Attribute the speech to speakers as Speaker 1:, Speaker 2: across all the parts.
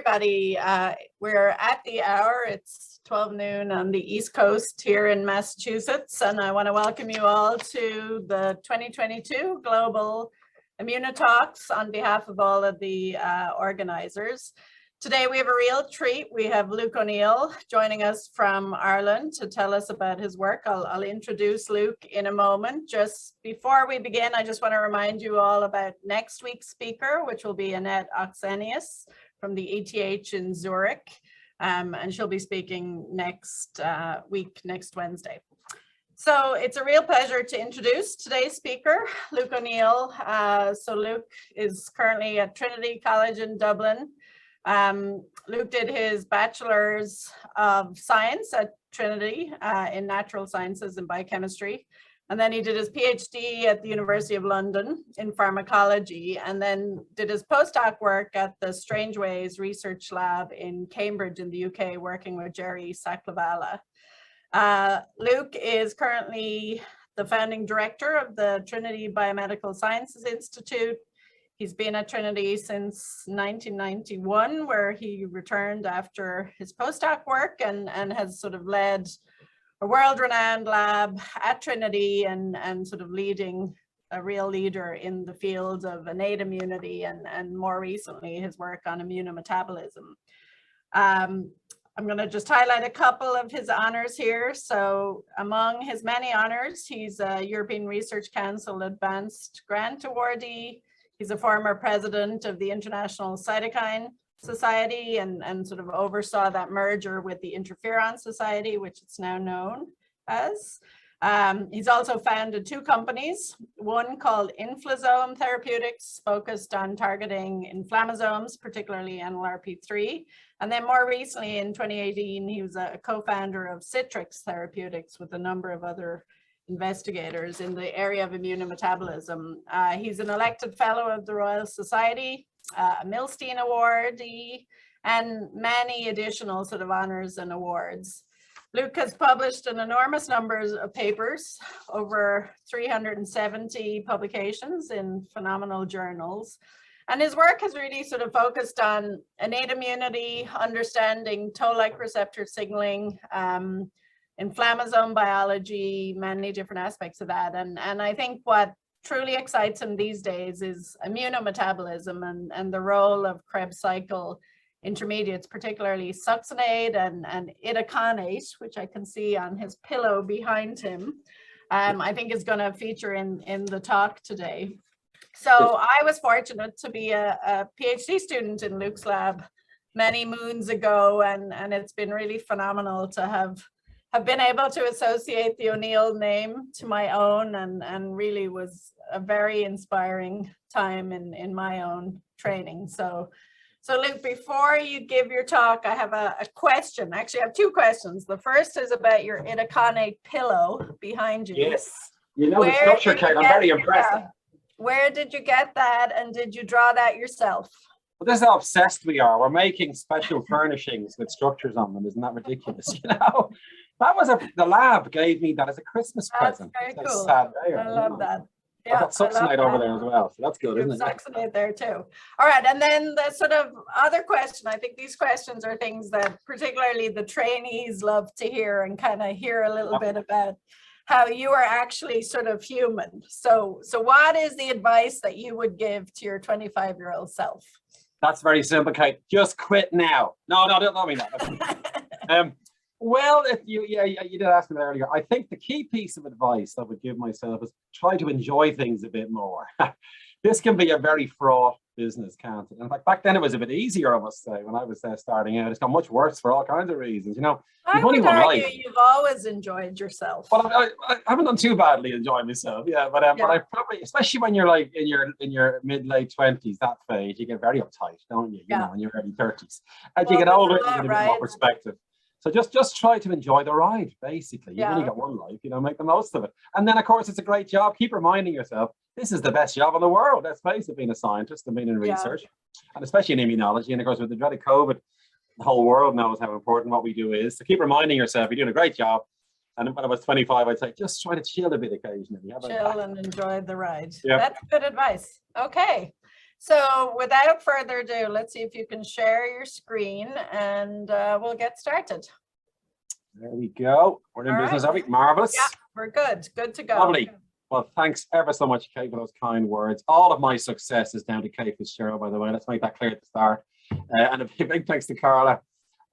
Speaker 1: everybody. We're at the hour. It's 12 noon on the East Coast here in Massachusetts, and I want to welcome you all to the 2022 Global IMMUNOTALKs on behalf of all of the organizers. Today we have a real treat. We have Luke O'Neill joining us from Ireland to tell us about his work. I'll introduce Luke in a moment. Just before we begin, I just want to remind you all about next week's speaker, which will be Annette Oxenius from the ETH in Zurich. And she'll be speaking next week, next Wednesday. So it's a real pleasure to introduce today's speaker, Luke O'Neill. So Luke is currently at Trinity College in Dublin. Luke did his Bachelor's of Science at Trinity in Natural Sciences and Biochemistry. And then he did his PhD at the University of London in Pharmacology, and then did his postdoc work at the Strangeways Research Lab in Cambridge in the UK, working with Jerry Saklavala. Luke is currently the founding director of the Trinity Biomedical Sciences Institute. He's been at Trinity since 1991, where he returned after his postdoc work and has sort of led a world-renowned lab at Trinity and sort of leading a real leader in the field of innate immunity and more recently his work on immunometabolism. I'm going to just highlight a couple of his honors here. So among his many honors, he's a European Research Council Advanced Grant Awardee. He's a former president of the International Cytokine Society and sort of oversaw that merger with the Interferon Society, which it's now known as. He's also founded two companies, one called Inflazome Therapeutics, focused on targeting inflammasomes, particularly NLRP3. And then more recently in 2018, he was a co-founder of Citrix Therapeutics with a number of other investigators in the area of immunometabolism. He's an elected fellow of the Royal Society, a Milstein awardee, and many additional sort of honors and awards. Luke has published an enormous number of papers, over 370 publications in phenomenal journals. And his work has really sort of focused on innate immunity, understanding toll-like receptor signaling, inflammasome biology, many different aspects of that. And I think what truly excites him these days is immunometabolism and the role of Krebs cycle intermediates, particularly succinate and Itaconate, which I can see on his pillow behind him. I think is going to feature in the talk today. So I was fortunate to be a PhD student in Luke's lab many moons ago, and it's been really phenomenal to have been able to associate the O'Neill name to my own and really was a very inspiring time in my own training. So Luke, before you give your talk, I have a question. Actually, I have two questions. The first is about your Itaconate pillow behind you.
Speaker 2: Yes, you know the structure, Kate. I'm very impressed.
Speaker 1: Where did you get that, and did you draw that yourself?
Speaker 2: Well, this is how obsessed we are. We're making special furnishings with structures on them. Isn't that ridiculous? You know, that was the lab gave me that as a Christmas present.
Speaker 1: That's very cool.
Speaker 2: Sad day,
Speaker 1: I love that.
Speaker 2: Yeah, I've got succinate over there as well, so that's good, isn't it?
Speaker 1: Succinate there too. All right, and then the sort of other question, I think these questions are things that particularly the trainees love to hear and kind of hear a little bit about how you are actually sort of human. So what is the advice that you would give to your 25-year-old self?
Speaker 2: That's very simple, Kate. Just quit now. No, don't mean that. Well, if you did ask me that earlier. I think the key piece of advice I would give myself is try to enjoy things a bit more. This can be a very fraught business, can't it? In fact, back then it was a bit easier, I must say, when I was starting out. It's got much worse for all kinds of reasons. You know,
Speaker 1: I would argue you've always enjoyed yourself.
Speaker 2: Well, I haven't done too badly enjoying myself, but I probably, especially when you're like in your mid-late 20s, that phase, you get very uptight, don't you? You know, in your early 30s. As you get older, you get a bit more perspective. So just try to enjoy the ride, basically. You've only got one life, you know, make the most of it. And then, of course, it's a great job. Keep reminding yourself, this is the best job in the world. Let's face it, being a scientist and being in research, and especially in immunology. And of course, with the dread of COVID, the whole world knows how important what we do is. So keep reminding yourself, you're doing a great job. And when I was 25, I'd say, just try to chill a bit occasionally.
Speaker 1: Chill and enjoy the ride.
Speaker 2: Yep.
Speaker 1: That's good advice. Okay. So without further ado, let's see if you can share your screen and we'll get started.
Speaker 2: There we go. We're in business, are we? Marvelous.
Speaker 1: Yeah, we're good. Good to go.
Speaker 2: Lovely. Well, thanks ever so much, Kate, for those kind words. All of my success is down to Kate Fitzgerald, by the way. Let's make that clear at the start. And a big thanks to Carla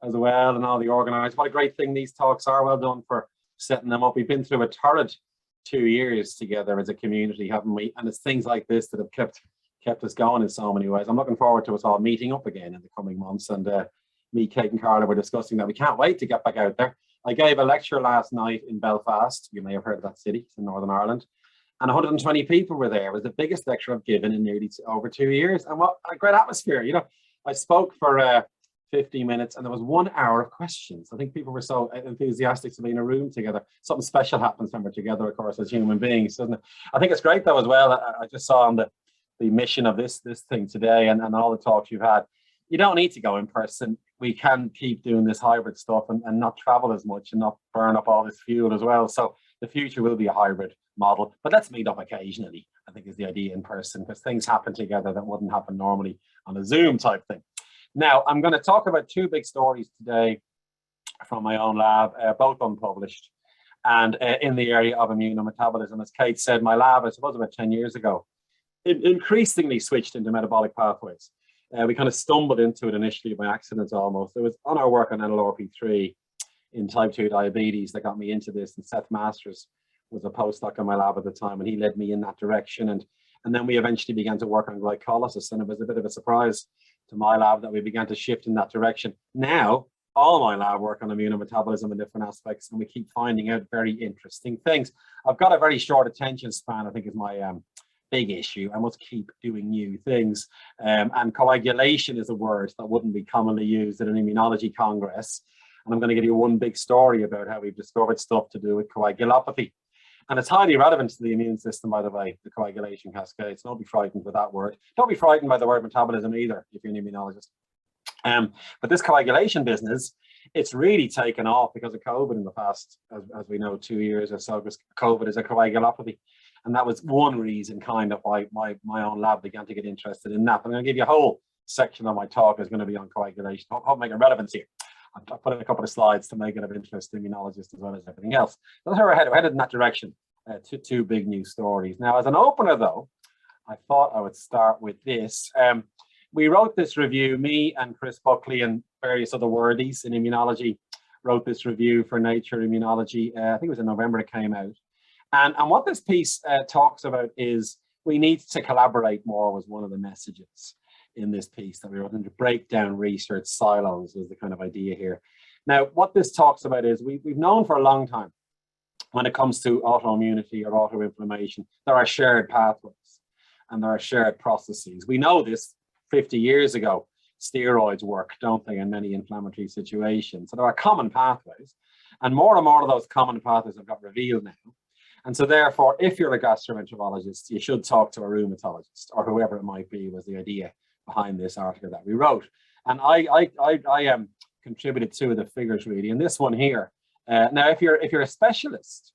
Speaker 2: as well and all the organisers. What a great thing these talks are. Well done for setting them up. We've been through a torrid 2 years together as a community, haven't we? And it's things like this that have kept us going in so many ways. I'm looking forward to us all meeting up again in the coming months. And me, Kate and Carla were discussing that. We can't wait to get back out there. I gave a lecture last night in Belfast. You may have heard of that city. It's in Northern Ireland. And 120 people were there. It was the biggest lecture I've given in nearly over 2 years. And what a great atmosphere. You know, I spoke for 50 minutes and there was 1 hour of questions. I think people were so enthusiastic to be in a room together. Something special happens when we're together, of course, as human beings, doesn't it? I think it's great though as well. I just saw on the mission of this thing today and all the talks you've had. You don't need to go in person. We can keep doing this hybrid stuff and not travel as much and not burn up all this fuel as well. So the future will be a hybrid model, but let's meet up occasionally, I think is the idea in person, because things happen together that wouldn't happen normally on a Zoom type thing. Now, I'm going to talk about 2 big stories today from my own lab, both unpublished, and in the area of immunometabolism. As Kate said, my lab, I suppose about 10 years ago, it increasingly switched into metabolic pathways. We kind of stumbled into it initially by accident almost. It was on our work on NLRP3 in type 2 diabetes that got me into this, and Seth Masters was a postdoc in my lab at the time, and he led me in that direction. And then we eventually began to work on glycolysis, and it was a bit of a surprise to my lab that we began to shift in that direction. Now, all my lab work on immunometabolism and different aspects, and we keep finding out very interesting things. I've got a very short attention span, I think is my big issue. I must keep doing new things. And coagulation is a word that wouldn't be commonly used at an immunology congress. And I'm going to give you one big story about how we've discovered stuff to do with coagulopathy. And it's highly relevant to the immune system, by the way, the coagulation cascades. Don't be frightened with that word. Don't be frightened by the word metabolism either, if you're an immunologist. But this coagulation business, it's really taken off because of COVID in the past, as we know, 2 years or so, because COVID is a coagulopathy. And that was one reason kind of why my own lab began to get interested in that. I'm going to give you a whole section of my talk is going to be on coagulation. Hope make it relevant here. I'll put in a couple of slides to make it of interest to immunologists as well as everything else. That's how we're headed in that direction. Two big news stories. Now, as an opener, though, I thought I would start with this. We wrote this review, me and Chris Buckley and various other worthies in immunology wrote this review for Nature Immunology. I think it was in November it came out. And what this piece talks about is we need to collaborate more was one of the messages in this piece that we wrote, and to break down research silos is the kind of idea here. Now, what this talks about is we've known for a long time when it comes to autoimmunity or autoinflammation, there are shared pathways and there are shared processes. We know this 50 years ago. Steroids work, don't they, in many inflammatory situations. So there are common pathways, and more of those common pathways have got revealed now. And so therefore, if you're a gastroenterologist, you should talk to a rheumatologist or whoever it might be, was the idea behind this article that we wrote. And I contributed to the figures really. And this one here, now if you're a specialist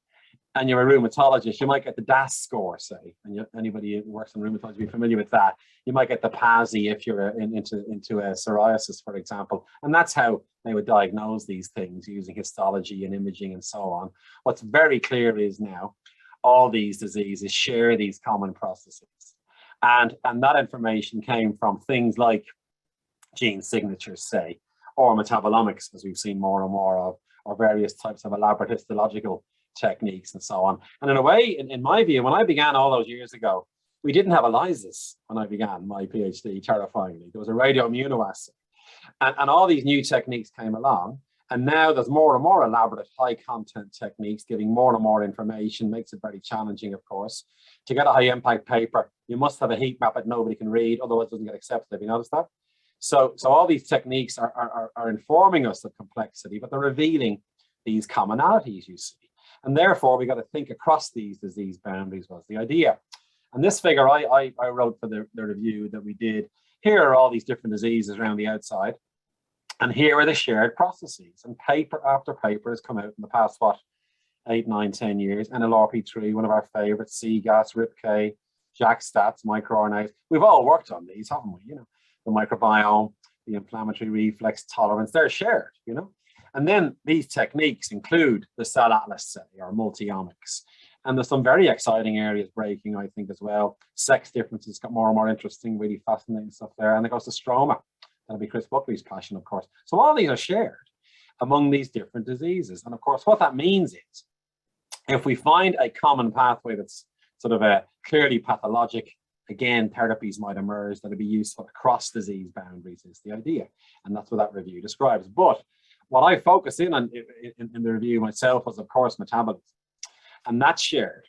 Speaker 2: and you're a rheumatologist, you might get the DAS score, say, and anybody who works in rheumatology will be familiar with that. You might get the PASI if you're into a psoriasis, for example. And that's how they would diagnose these things using histology and imaging and so on. What's very clear is now all these diseases share these common processes. And that information came from things like gene signatures, say, or metabolomics, as we've seen more and more of, or various types of elaborate histological techniques and so on. And in a way, in my view, when I began all those years ago, we didn't have ELISAs when I began my PhD, terrifyingly. There was a radioimmunoassay. And all these new techniques came along. And now there's more and more elaborate high content techniques giving more and more information, makes it very challenging, of course. To get a high impact paper, you must have a heat map that nobody can read, otherwise it doesn't get accepted. Have you noticed that? So all these techniques are informing us of complexity, but they're revealing these commonalities, you see. And therefore, we got to think across these disease boundaries was the idea. And this figure I wrote for the review that we did. Here are all these different diseases around the outside. And here are the shared processes. And paper after paper has come out in the past, 8, 9, 10 years. NLRP3, one of our favorites, CGAS, RIPK, JAK stats, microRNAs. We've all worked on these, haven't we? You know, the microbiome, the inflammatory reflex tolerance, they're shared, you know. And then these techniques include the cell atlas, say, or multi-omics. And there's some very exciting areas breaking, I think, as well. Sex differences got more and more interesting, really fascinating stuff there. And it goes to stroma. That'll be Chris Buckley's passion, of course. So all these are shared among these different diseases. And of course, what that means is, if we find a common pathway that's sort of a clearly pathologic, again, therapies might emerge that'll be useful across disease boundaries is the idea. And that's what that review describes. But what I focus in on in the review myself was, of course, metabolism. And that's shared.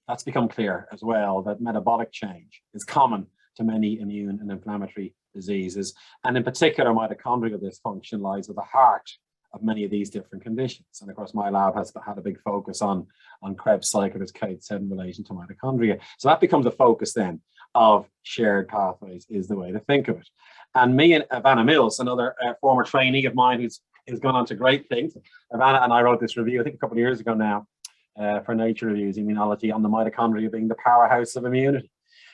Speaker 2: That's become clear as well, that metabolic change is common to many immune and inflammatory diseases. And in particular, mitochondrial dysfunction lies at the heart of many of these different conditions. And of course, my lab has had a big focus on Krebs cycle, as Kate said, in relation to mitochondria. So that becomes a focus then of shared pathways is the way to think of it. And me and Ivana Mills, another former trainee of mine who's gone on to great things. Ivana and I wrote this review, I think a couple of years ago now, for Nature Reviews Immunology, on the mitochondria being the powerhouse of immunity.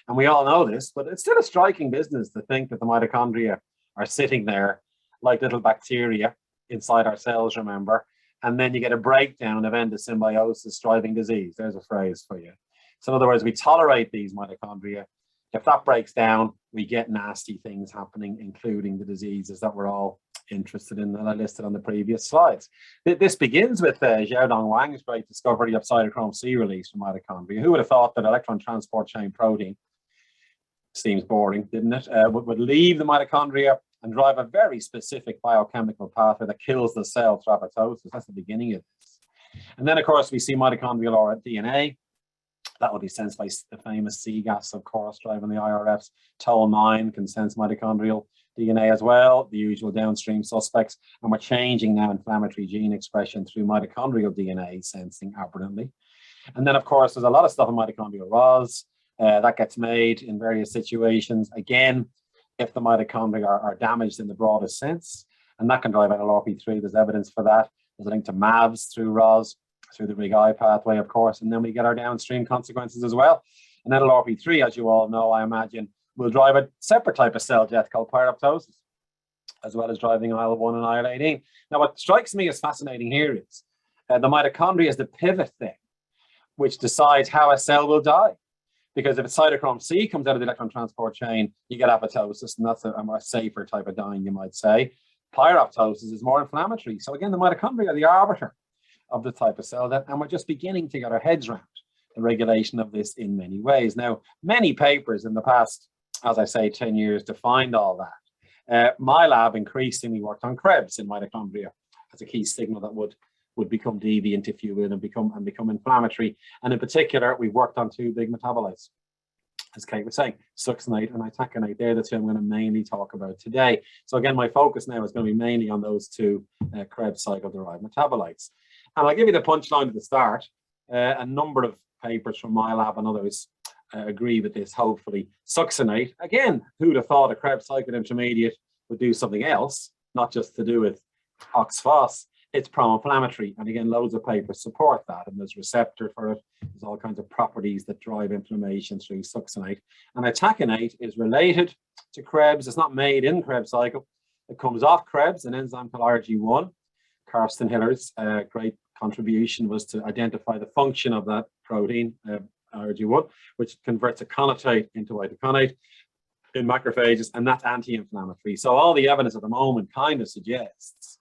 Speaker 2: And we all know this, but it's still a striking business to think that the mitochondria are sitting there like little bacteria inside our cells, remember, and then you get a breakdown of endosymbiosis driving disease. There's a phrase for you. So in other words, we tolerate these mitochondria. If that breaks down, we get nasty things happening, including the diseases that we're all interested in that I listed on the previous slides. This begins with Xiaodong Wang's great discovery of cytochrome C release from mitochondria. Who would have thought that electron transport chain protein, seems boring, didn't it, would leave the mitochondria and drive a very specific biochemical pathway that kills the cell through apoptosis. That's the beginning of this. And then, of course, we see mitochondrial DNA. That will be sensed by the famous C gas, of course, driving the IRFs. Toll-9 can sense mitochondrial DNA as well, the usual downstream suspects. And we're changing now inflammatory gene expression through mitochondrial DNA sensing aberrantly. And then, of course, there's a lot of stuff in mitochondrial ROS that gets made in various situations. Again, if the mitochondria are damaged in the broadest sense, and that can drive NLRP3, there's evidence for that. There's a link to MAVs through ROS, through the RIG-I pathway, of course, and then we get our downstream consequences as well. And NLRP3, as you all know, I imagine, will drive a separate type of cell death called pyroptosis, as well as driving IL-1 and IL-18. Now, what strikes me as fascinating here is the mitochondria is the pivot thing, which decides how a cell will die. Because if it's cytochrome C comes out of the electron transport chain, you get apoptosis, and that's a more safer type of dying, you might say. Pyroptosis is more inflammatory. So again, the mitochondria are the arbiter of the type of cell death, and we're just beginning to get our heads around the regulation of this in many ways. Now, many papers in the past, as I say, 10 years defined all that. My lab increasingly worked on Krebs in mitochondria as a key signal that would become deviant, if you will, and become inflammatory. And in particular, we've worked on two big metabolites, as Kate was saying, succinate and itaconate. They're the two I'm going to mainly talk about today. So again, my focus now is going to be mainly on those two Krebs cycle-derived metabolites. And I'll give you the punchline at the start. A number of papers from my lab and others agree with this, hopefully. Succinate, again, who'd have thought a Krebs cycle intermediate would do something else, not just to do with OXPHOS. It's pro-inflammatory, and again, loads of papers support that, and there's receptor for it. There's all kinds of properties that drive inflammation through succinate. And itaconate is related to Krebs. It's not made in Krebs cycle. It comes off Krebs, an enzyme called RG1. Karsten Hiller's great contribution was to identify the function of that protein, RG1, which converts itaconate into itaconate in macrophages, and that's anti-inflammatory. So all the evidence at the moment kind of suggests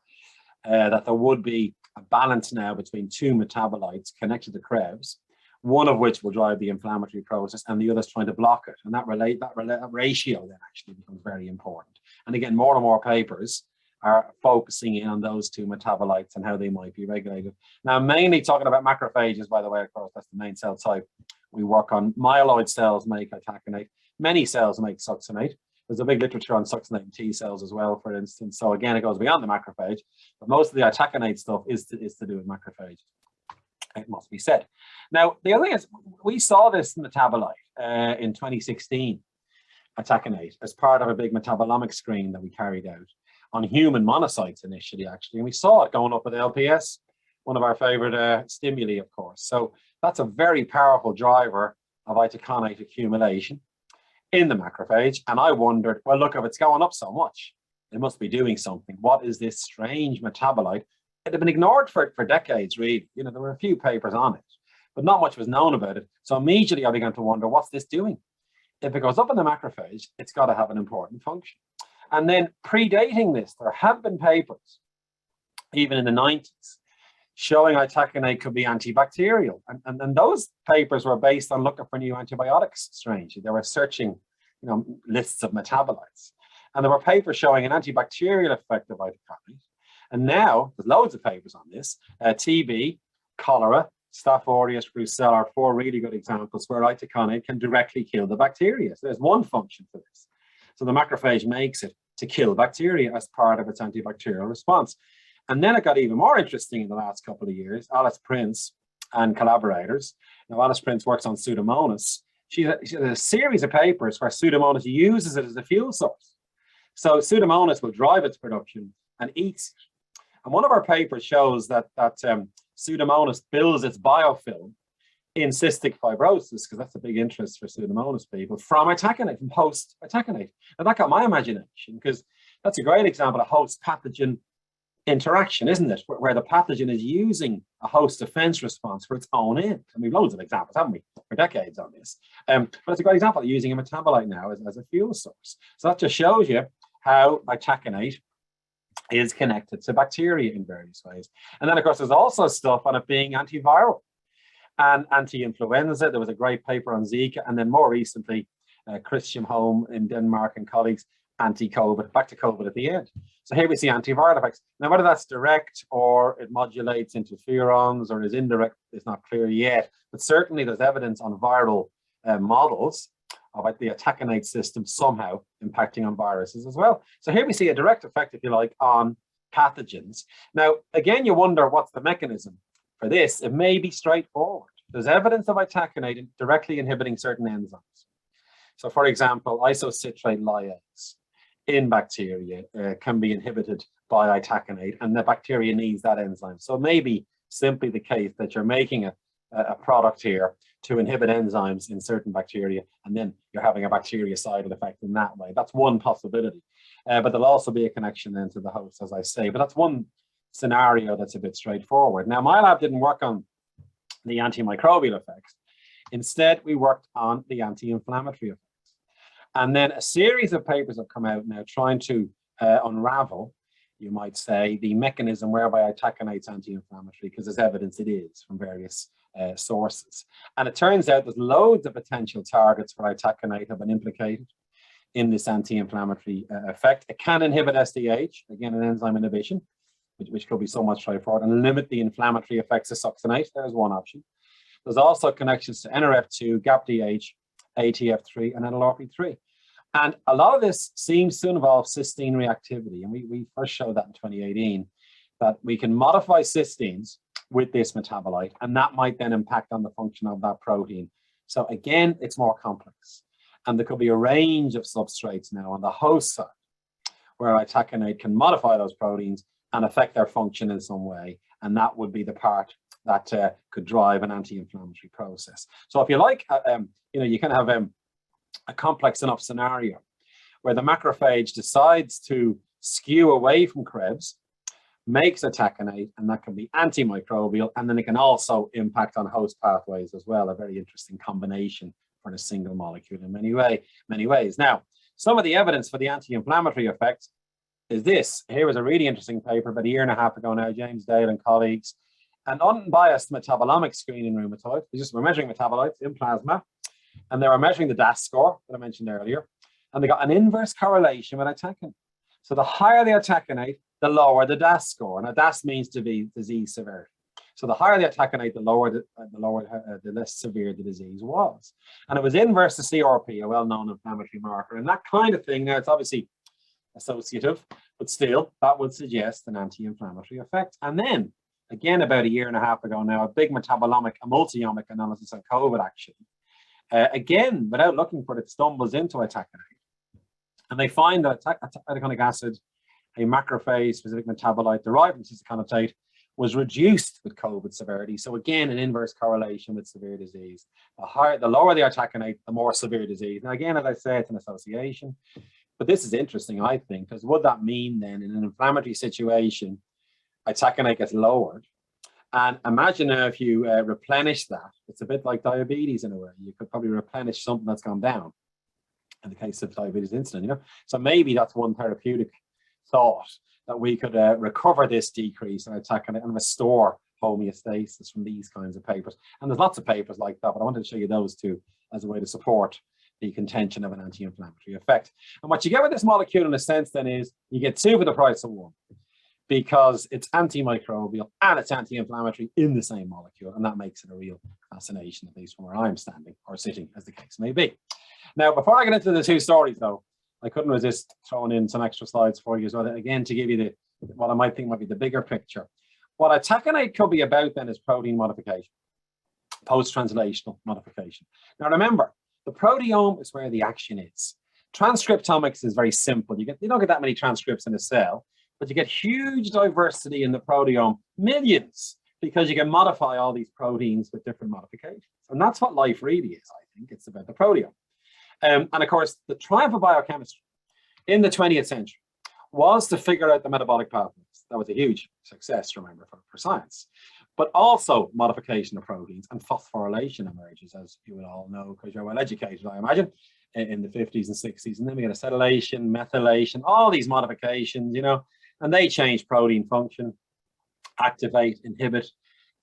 Speaker 2: that there would be a balance now between two metabolites connected to Krebs, one of which will drive the inflammatory process and the other's trying to block it. And that ratio then actually becomes very important. And again, more and more papers are focusing in on those two metabolites and how they might be regulated. Now, mainly talking about macrophages, by the way, of course, that's the main cell type we work on. Myeloid cells make itaconate. Many cells make succinate. There's a big literature on succinating T cells as well, for instance. So again, it goes beyond the macrophage, but most of the itaconate stuff is to do with macrophage, it must be said. Now, the other thing is, we saw this metabolite in 2016, itaconate, as part of a big metabolomic screen that we carried out on human monocytes initially, actually. And we saw it going up with LPS, one of our favorite stimuli, of course. So that's a very powerful driver of itaconate accumulation in the macrophage. And I wondered, well, look, if it's going up so much, it must be doing something. What is this strange metabolite? It had been ignored for decades, really. You know, there were a few papers on it, but not much was known about it. So immediately I began to wonder, what's this doing? If it goes up in the macrophage, it's got to have an important function. And then predating this, there have been papers, even in the 90s, showing itaconate could be antibacterial. And those papers were based on looking for new antibiotics, strangely. They were searching, you know, lists of metabolites. And there were papers showing an antibacterial effect of itaconate. And now, there's loads of papers on this. TB, cholera, Staph aureus, brucella are 4 really good examples where itaconate can directly kill the bacteria. So there's one function for this. So the macrophage makes it to kill bacteria as part of its antibacterial response. And then it got even more interesting in the last couple of years. Alice Prince and collaborators. Now, Alice Prince works on Pseudomonas. She has a series of papers where Pseudomonas uses it as a fuel source. So Pseudomonas will drive its production and eats it. And one of our papers shows that Pseudomonas builds its biofilm in cystic fibrosis, because that's a big interest for Pseudomonas people, from itaconate, from host itaconate. And that got my imagination, because that's a great example of host-pathogen interaction, isn't it? Where the pathogen is using a host defense response for its own end. And we've loads of examples, haven't we, for decades on this. But it's a great example of using a metabolite now as a fuel source. So that just shows you how itaconate is connected to bacteria in various ways. And then, of course, there's also stuff on it being antiviral and anti-influenza. There was a great paper on Zika, and then more recently, Christian Holm in Denmark and colleagues, anti-COVID, back to COVID at the end. So here we see antiviral effects. Now, whether that's direct or it modulates interferons or is indirect is not clear yet, but certainly there's evidence on viral models about the itaconate system somehow impacting on viruses as well. So here we see a direct effect, if you like, on pathogens. Now, again, you wonder what's the mechanism for this. It may be straightforward. There's evidence of itaconate directly inhibiting certain enzymes. So, for example, isocitrate lyase in bacteria can be inhibited by itaconate, and the bacteria needs that enzyme. So maybe simply the case that you're making a product here to inhibit enzymes in certain bacteria, and then you're having a bactericidal effect in that way. That's one possibility. But there'll also be a connection then to the host, as I say. But that's one scenario that's a bit straightforward. Now, my lab didn't work on the antimicrobial effects. Instead, we worked on the anti-inflammatory effects. And then a series of papers have come out now trying to unravel, you might say, the mechanism whereby itaconate's anti-inflammatory, because there's evidence it is from various sources. And it turns out there's loads of potential targets for itaconate have been implicated in this anti-inflammatory effect. It can inhibit SDH, again, an enzyme inhibition, which could be somewhat straightforward, and limit the inflammatory effects of succinate. There's one option. There's also connections to NRF2, GAPDH, ATF3, and NLRP3. And a lot of this seems to involve cysteine reactivity. And we first showed that in 2018, that we can modify cysteines with this metabolite, and that might then impact on the function of that protein. So again, it's more complex. And there could be a range of substrates now on the host side where itaconate can modify those proteins and affect their function in some way. And that would be the part that could drive an anti-inflammatory process. So if you like, you can have a complex enough scenario where the macrophage decides to skew away from Krebs, makes itaconate, and that can be antimicrobial, and then it can also impact on host pathways as well, a very interesting combination for a single molecule in many ways. Now, some of the evidence for the anti-inflammatory effects is this. Here was a really interesting paper about a year and a half ago now, James Dale and colleagues, an unbiased metabolomic screen in rheumatoid. We're measuring metabolites in plasma, and they were measuring the DAS score that I mentioned earlier, and they got an inverse correlation with itaconate. So the higher the itaconate, the lower the DAS score. Now, DAS means to be disease severity. So the higher the itaconate, the less severe the disease was. And it was inverse to CRP, a well-known inflammatory marker. And that kind of thing, now it's obviously associative, but still, that would suggest an anti-inflammatory effect. And then, again, about a year and a half ago now, a big metabolomic, a multi-omic analysis on COVID actually, again, without looking for it, stumbles into itaconate. And they find that itaconic acid, a macrophage-specific metabolite derived from itaconate, was reduced with COVID severity. So again, an inverse correlation with severe disease. The lower the itaconate, the more severe disease. Now again, as I say, it's an association. But this is interesting, I think, because would that mean then in an inflammatory situation, itaconate gets lowered? And imagine now if you replenish that, it's a bit like diabetes in a way. You could probably replenish something that's gone down in the case of diabetes insulin, you know? So maybe that's one therapeutic thought, that we could recover this decrease in itaconate and restore homeostasis from these kinds of papers. And there's lots of papers like that, but I wanted to show you those two as a way to support the contention of an anti-inflammatory effect. And what you get with this molecule in a sense then is you get two for the price of one, because it's antimicrobial and it's anti-inflammatory in the same molecule. And that makes it a real fascination, at least from where I'm standing or sitting, as the case may be. Now, before I get into the two stories though, I couldn't resist throwing in some extra slides for you as well, again, to give you what I might think might be the bigger picture. What itaconate could be about then is protein modification, post-translational modification. Now remember, the proteome is where the action is. Transcriptomics is very simple. You don't get that many transcripts in a cell, but you get huge diversity in the proteome, millions, because you can modify all these proteins with different modifications. And that's what life really is, I think. It's about the proteome. And of course, the triumph of biochemistry in the 20th century was to figure out the metabolic pathways. That was a huge success, remember, for science. But also modification of proteins and phosphorylation emerges, as you would all know, because you're well educated, I imagine, in the 50s and 60s. And then we get acetylation, methylation, all these modifications, you know, and they change protein function, activate, inhibit,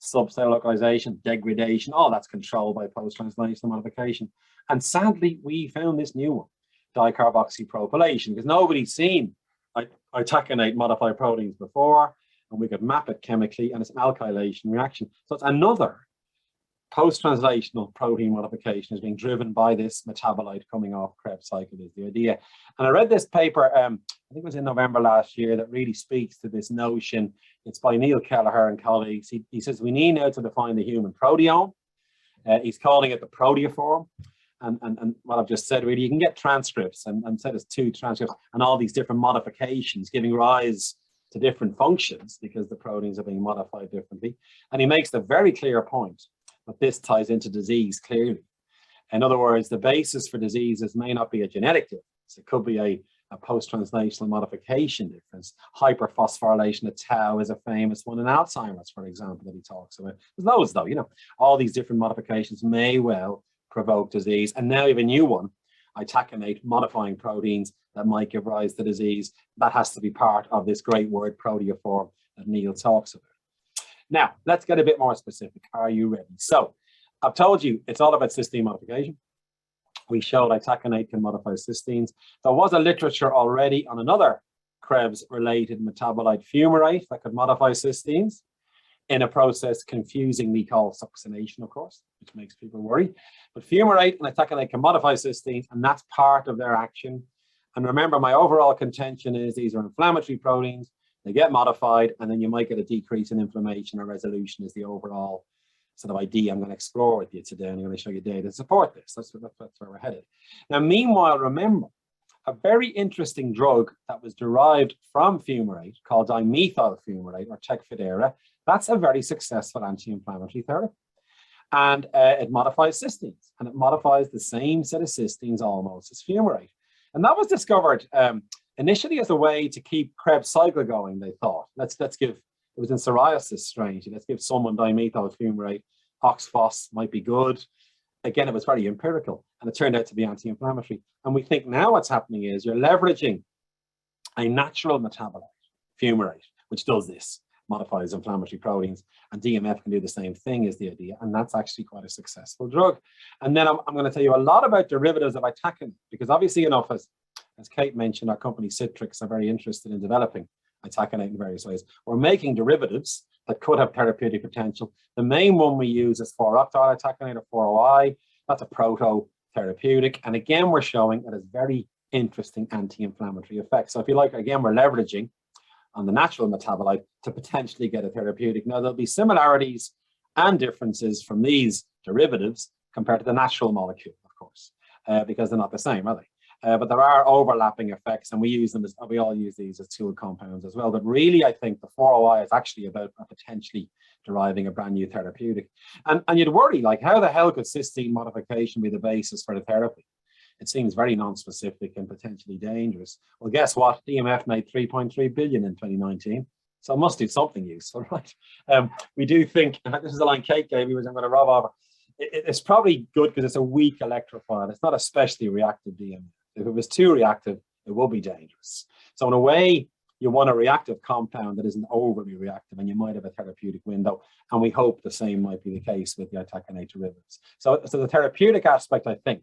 Speaker 2: subcellular localization, degradation, all that's controlled by post-translational modification. And sadly, we found this new one, dicarboxypropylation, because nobody's seen itaconate modified proteins before, and we could map it chemically, and it's an alkylation reaction. So it's another post-translational protein modification is being driven by this metabolite coming off Krebs cycle is the idea. And I read this paper, I think it was in November last year, that really speaks to this notion. It's by Neil Kelleher and colleagues. He says we need now to define the human proteome. He's calling it the proteoform. And what I've just said, really, you can get transcripts and said it's two transcripts and all these different modifications giving rise to different functions because the proteins are being modified differently. And he makes the very clear point that this ties into disease clearly. In other words, the basis for diseases may not be a genetic difference. It could be a post-translational modification difference. Hyperphosphorylation of tau is a famous one in Alzheimer's, for example, that he talks about. There's loads though, you know, all these different modifications may well provoke disease. And now we have a new one, itaconate, modifying proteins that might give rise to disease. That has to be part of this great word proteoform that Neil talks about. Now, let's get a bit more specific. Are you ready? So, I've told you it's all about cysteine modification. We showed itaconate can modify cysteines. There was a literature already on another Krebs-related metabolite, fumarate, that could modify cysteines in a process confusingly called succination, of course, which makes people worry. But fumarate and itaconate can modify cysteines, and that's part of their action. And remember, my overall contention is these are inflammatory proteins. They get modified, and then you might get a decrease in inflammation or resolution is the overall sort of idea I'm going to explore with you today. And I'm going to show you data to support this. That's where we're headed. Now, meanwhile, remember, a very interesting drug that was derived from fumarate called dimethyl fumarate or Tecfidera. That's a very successful anti-inflammatory therapy. And it modifies cysteines, and it modifies the same set of cysteines almost as fumarate. And that was discovered initially as a way to keep Krebs cycle going, they thought. Let's give, it was in psoriasis, strangely, let's give someone dimethyl fumarate, oxphos might be good. Again, it was very empirical, and it turned out to be anti-inflammatory. And we think now what's happening is you're leveraging a natural metabolite, fumarate, which does this, modifies inflammatory proteins, and DMF can do the same thing is the idea, and that's actually quite a successful drug. And then I'm going to tell you a lot about derivatives of itaconate, because obviously enough, as Kate mentioned, our company Citrix are very interested in developing itaconate in various ways. We're making derivatives that could have therapeutic potential. The main one we use is 4-octyl itaconate or 4-OI. That's a proto-therapeutic, and again we're showing it has very interesting anti-inflammatory effects. So if you like, again, we're leveraging on the natural metabolite to potentially get a therapeutic. Now, there'll be similarities and differences from these derivatives compared to the natural molecule, of course, because they're not the same, are they? but there are overlapping effects, and we all use these as tool compounds as well. But really, I think the 4OI is actually about potentially deriving a brand new therapeutic. And you'd worry, like, how the hell could cysteine modification be the basis for the therapy? It seems very non-specific and potentially dangerous. Well, guess what? DMF made 3.3 billion in 2019. So it must do something useful, right? We do think, and this is the line Kate gave me, which I'm going to rub over. It's probably good because it's a weak electrophile. It's not especially reactive DMF. If it was too reactive, it will be dangerous. So in a way, you want a reactive compound that isn't overly reactive, and you might have a therapeutic window. And we hope the same might be the case with the Itaconate derivatives. So the therapeutic aspect, I think,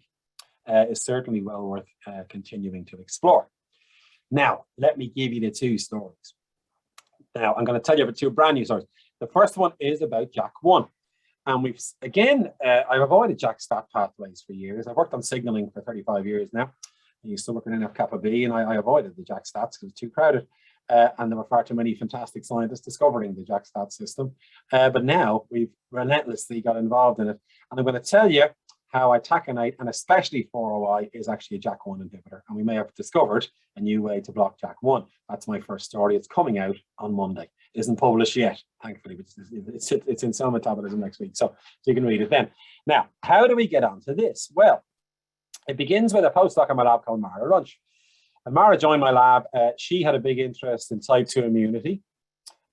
Speaker 2: is certainly well worth continuing to explore. Now, let me give you the two stories. Now, I'm going to tell you about two brand new stories. The first one is about JAK1. And we've, again, I've avoided JAK-STAT pathways for years. I've worked on signaling for 35 years now. I used to work in NF-kappa B, and I avoided the JAK-STATs because it was too crowded. And there were far too many fantastic scientists discovering the JAK-STAT system. But now we've relentlessly got involved in it. And I'm going to tell you how Itaconate, and especially 4OI, is actually a JAK1 inhibitor. And we may have discovered a new way to block JAK1. That's my first story. It's coming out on Monday. It isn't published yet, thankfully, but it's in Immunometabolism next week. So you can read it then. Now, how do we get onto this? Well, it begins with a postdoc in my lab called Mara Runch. And Mara joined my lab. She had a big interest in type 2 immunity,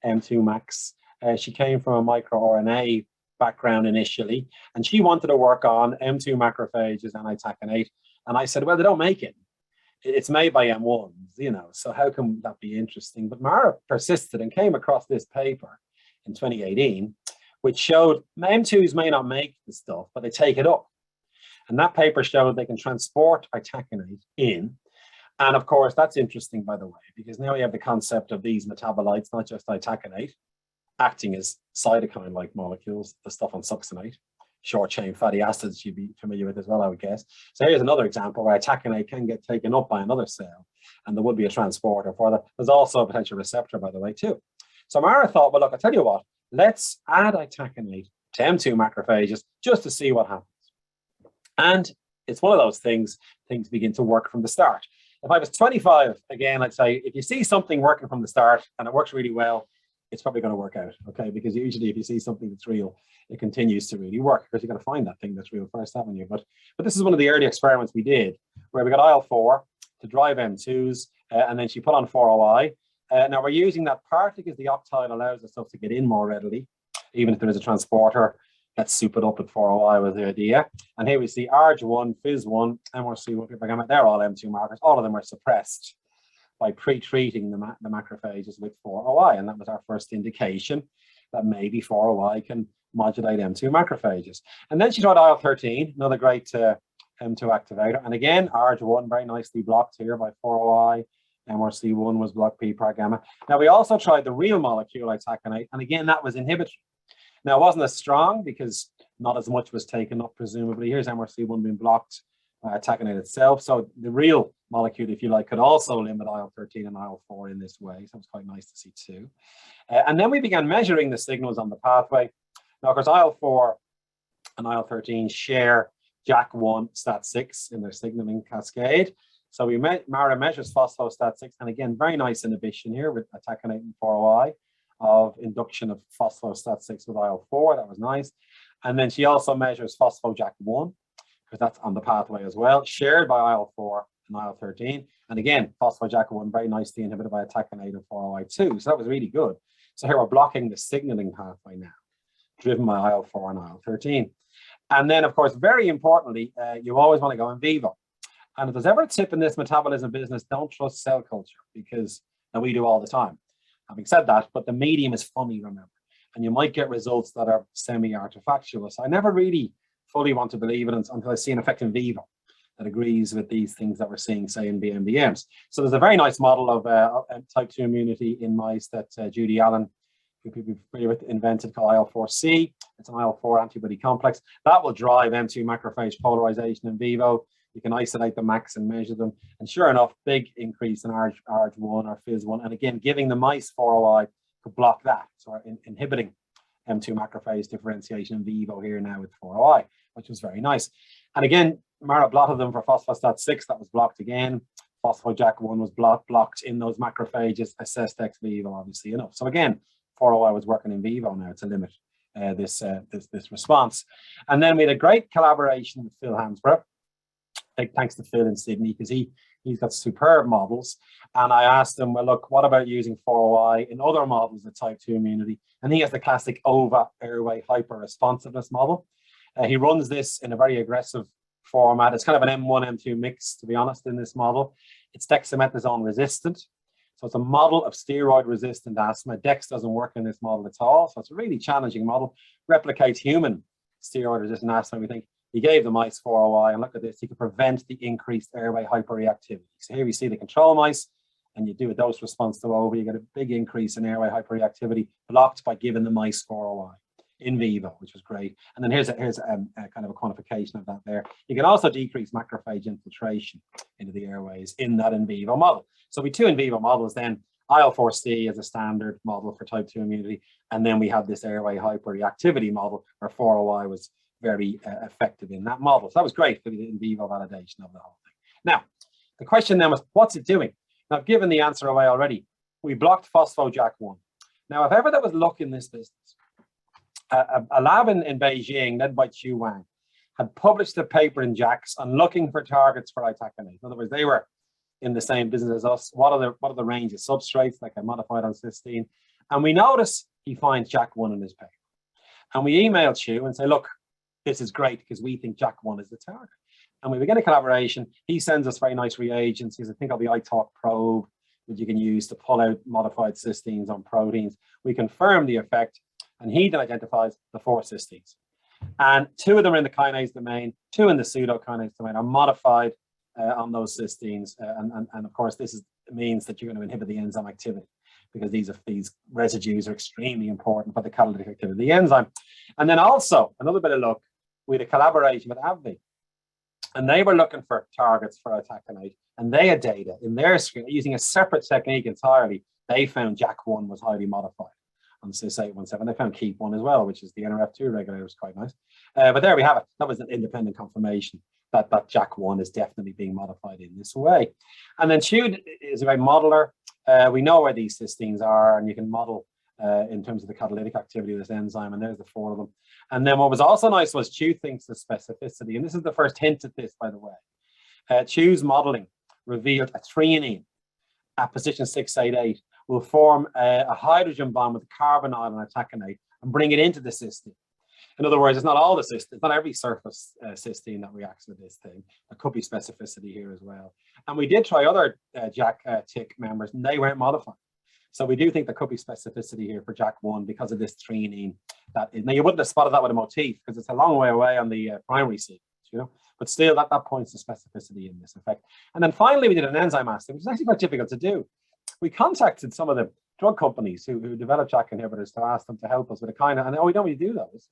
Speaker 2: M2 max. She came from a microRNA background initially, and she wanted to work on M2 macrophages and Itaconate. And I said, well, they don't make it. It's made by M1s, you know, so how can that be interesting? But Mara persisted and came across this paper in 2018, which showed M2s may not make the stuff, but they take it up. And that paper showed they can transport Itaconate in. And of course, that's interesting, by the way, because now we have the concept of these metabolites, not just Itaconate, acting as cytokine-like molecules, the stuff on succinate, short-chain fatty acids you'd be familiar with as well, I would guess. So here's another example where Itaconate can get taken up by another cell, and there would be a transporter for that. There's also a potential receptor, by the way, too. So Mara thought, well, look, I'll tell you what, let's add Itaconate to M2 macrophages just to see what happens. And it's one of those things begin to work from the start. If I was 25, again, I'd say, if you see something working from the start and it works really well, it's probably going to work out, okay? Because usually if you see something that's real, it continues to really work, because you've got to find that thing that's real first, haven't you? But this is one of the early experiments we did, where we got IL-4 to drive M2s, and then she put on 4OI. Now we're using that partly because the optile allows the stuff to get in more readily, even if there is a transporter. Let's soup it up with 4OI was the idea. And here we see ARG1, FIS1, MRC1, they're all M2 markers. All of them are suppressed by pre-treating the macrophages with 4OI. And that was our first indication that maybe 4OI can modulate M2 macrophages. And then she tried IL-13, another great M2 activator. And again, ARG1 very nicely blocked here by 4OI. MRC1 was blocked PPAR gamma. Now, we also tried the real molecule Itaconate, and again, that was inhibitory. Now, it wasn't as strong because not as much was taken up, presumably. Here's MRC1 being blocked by Itaconate itself. So the real molecule, if you like, could also limit IL-13 and IL-4 in this way. So it's quite nice to see too. And then we began measuring the signals on the pathway. Now, of course, IL-4 and IL-13 share JAK1 STAT6 in their signaling cascade. So Mara measures phosphostat6, and again, very nice inhibition here with Itaconate and 4OI of induction of phosphostat6 with IL-4. That was nice. And then she also measures phospho-JAK1, because that's on the pathway as well, shared by IL-4 and IL-13. And again, phospho-JAK1 very nicely inhibited by Itaconate and 4OI too. So that was really good. So here we're blocking the signaling pathway now, driven by IL-4 and IL-13. And then, of course, very importantly, you always want to go in vivo. And if there's ever a tip in this metabolism business, don't trust cell culture, because we do all the time. Having said that, but the medium is funny, remember, and you might get results that are semi-artifactual. So I never really fully want to believe it until I see an effect in vivo that agrees with these things that we're seeing, say, in BMDMs. So there's a very nice model of type 2 immunity in mice that Judy Allen, who people are familiar with, invented, called IL-4C. It's an IL-4 antibody complex. That will drive M2 macrophage polarization in vivo. You can isolate the max and measure them. And sure enough, big increase in ARG1 or FIS1. And again, giving the mice 4OI could block that. So we're inhibiting M2 macrophage differentiation in vivo here now with 4OI, which was very nice. And again, Mara blotted them for phosphostat 6, that was blocked again. Phospho-JAK1 was blocked in those macrophages, assessed ex vivo, obviously enough. So again, 4OI was working in vivo now to limit this response. And then we had a great collaboration with Phil Hansborough. Big thanks to Phil in Sydney, because he's got superb models. And I asked him, well, look, what about using 4OI in other models of type 2 immunity? And he has the classic OVA airway hyperresponsiveness model. He runs this in a very aggressive format. It's kind of an M1, M2 mix, to be honest, in this model. It's dexamethasone resistant. So it's a model of steroid resistant asthma. Dex doesn't work in this model at all. So it's a really challenging model. Replicates human steroid resistant asthma. We think he gave the mice 4OI, and look at this, he could prevent the increased airway hyperreactivity. So here we see the control mice, and you do a dose response to OVA, you get a big increase in airway hyperreactivity blocked by giving the mice 4OI in vivo, which was great. And then here's a kind of a quantification of that there. You can also decrease macrophage infiltration into the airways in that in vivo model. So we 2 in vivo models then, IL-4C as a standard model for type 2 immunity, and then we have this airway hyperreactivity model where 4OI was very effective in that model. So that was great for the in vivo validation of the whole thing. Now, the question then was, what's it doing? Now, I've given the answer away already. We blocked phospho-JAK1. Now, if ever there was luck in this business, a lab in Beijing, led by Chu Wang, had published a paper in JAKs on looking for targets for Itaconate. In other words, they were in the same business as us. What are the range of substrates, like I modified on cysteine? And we notice he finds JAK1 in his paper. And we emailed Chu and say, look, this is great because we think JAK1 is the target. And we begin a collaboration. He sends us very nice reagents. He has a thing called the ITalk probe, which you can use to pull out modified cysteines on proteins. We confirm the effect, and he then identifies the 4 cysteines. And 2 of them are in the kinase domain, 2 in the pseudokinase domain are modified on those cysteines. And of course, this means that you're going to inhibit the enzyme activity, because these residues are extremely important for the catalytic activity of the enzyme. And then also, another bit of luck, we had a collaboration with AbbVie, and they were looking for targets for Itaconate, and they had data in their screen using a separate technique entirely. They found JAK1 was highly modified on CYS817. They found KEAP1 as well, which is the NRF2 regulator, was quite nice. But there we have it. That was an independent confirmation that JAK1 is definitely being modified in this way. And then Chu is a great modeler. We know where these cysteines are, and you can model in terms of the catalytic activity of this enzyme, and there's the 4 of them. And then what was also nice was Chu thinks the specificity, and this is the first hint at this, by the way. Chu's modeling revealed a threonine at position 688 will form a hydrogen bond with carbonyl and itaconate and bring it into the cysteine. In other words, it's not all the cysteine, it's not every surface cysteine that reacts with this thing. There could be specificity here as well. And we did try other JAK-TIC members, and they weren't modified. So we do think there could be specificity here for JAK1 because of this threonine. Now, you wouldn't have spotted that with a motif because it's a long way away on the primary sequence, you know. But still, that points to specificity in this effect. And then finally, we did an enzyme assay, which is actually quite difficult to do. We contacted some of the drug companies who develop JAK inhibitors to ask them to help us with a kind of, and we don't really do those.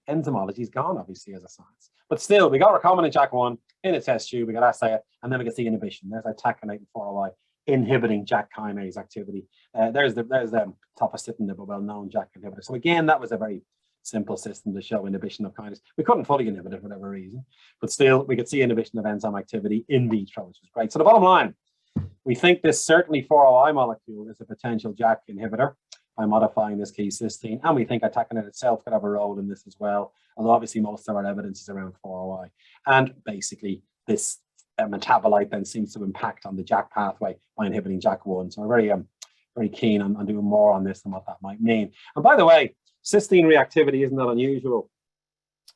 Speaker 2: Enzymology is gone, obviously, as a science. But still, we got recombinant JAK1 in a test tube, we got assay it, and then we get the inhibition. There's Itaconate and 4OI inhibiting JAK kinase activity. There's the tofacitinib, a well-known JAK inhibitor. So again, that was a very simple system to show inhibition of kinase. We couldn't fully inhibit it for whatever reason, but still, we could see inhibition of enzyme activity in vitro, which was great. So the bottom line, we think this certainly 4OI molecule is a potential JAK inhibitor by modifying this key cysteine, and we think Itaconate itself could have a role in this as well, although obviously most of our evidence is around 4OI. And basically, this metabolite then seems to impact on the JAK pathway by inhibiting JAK1. So we're very keen on doing more on this and what that might mean. And by the way, cysteine reactivity isn't that unusual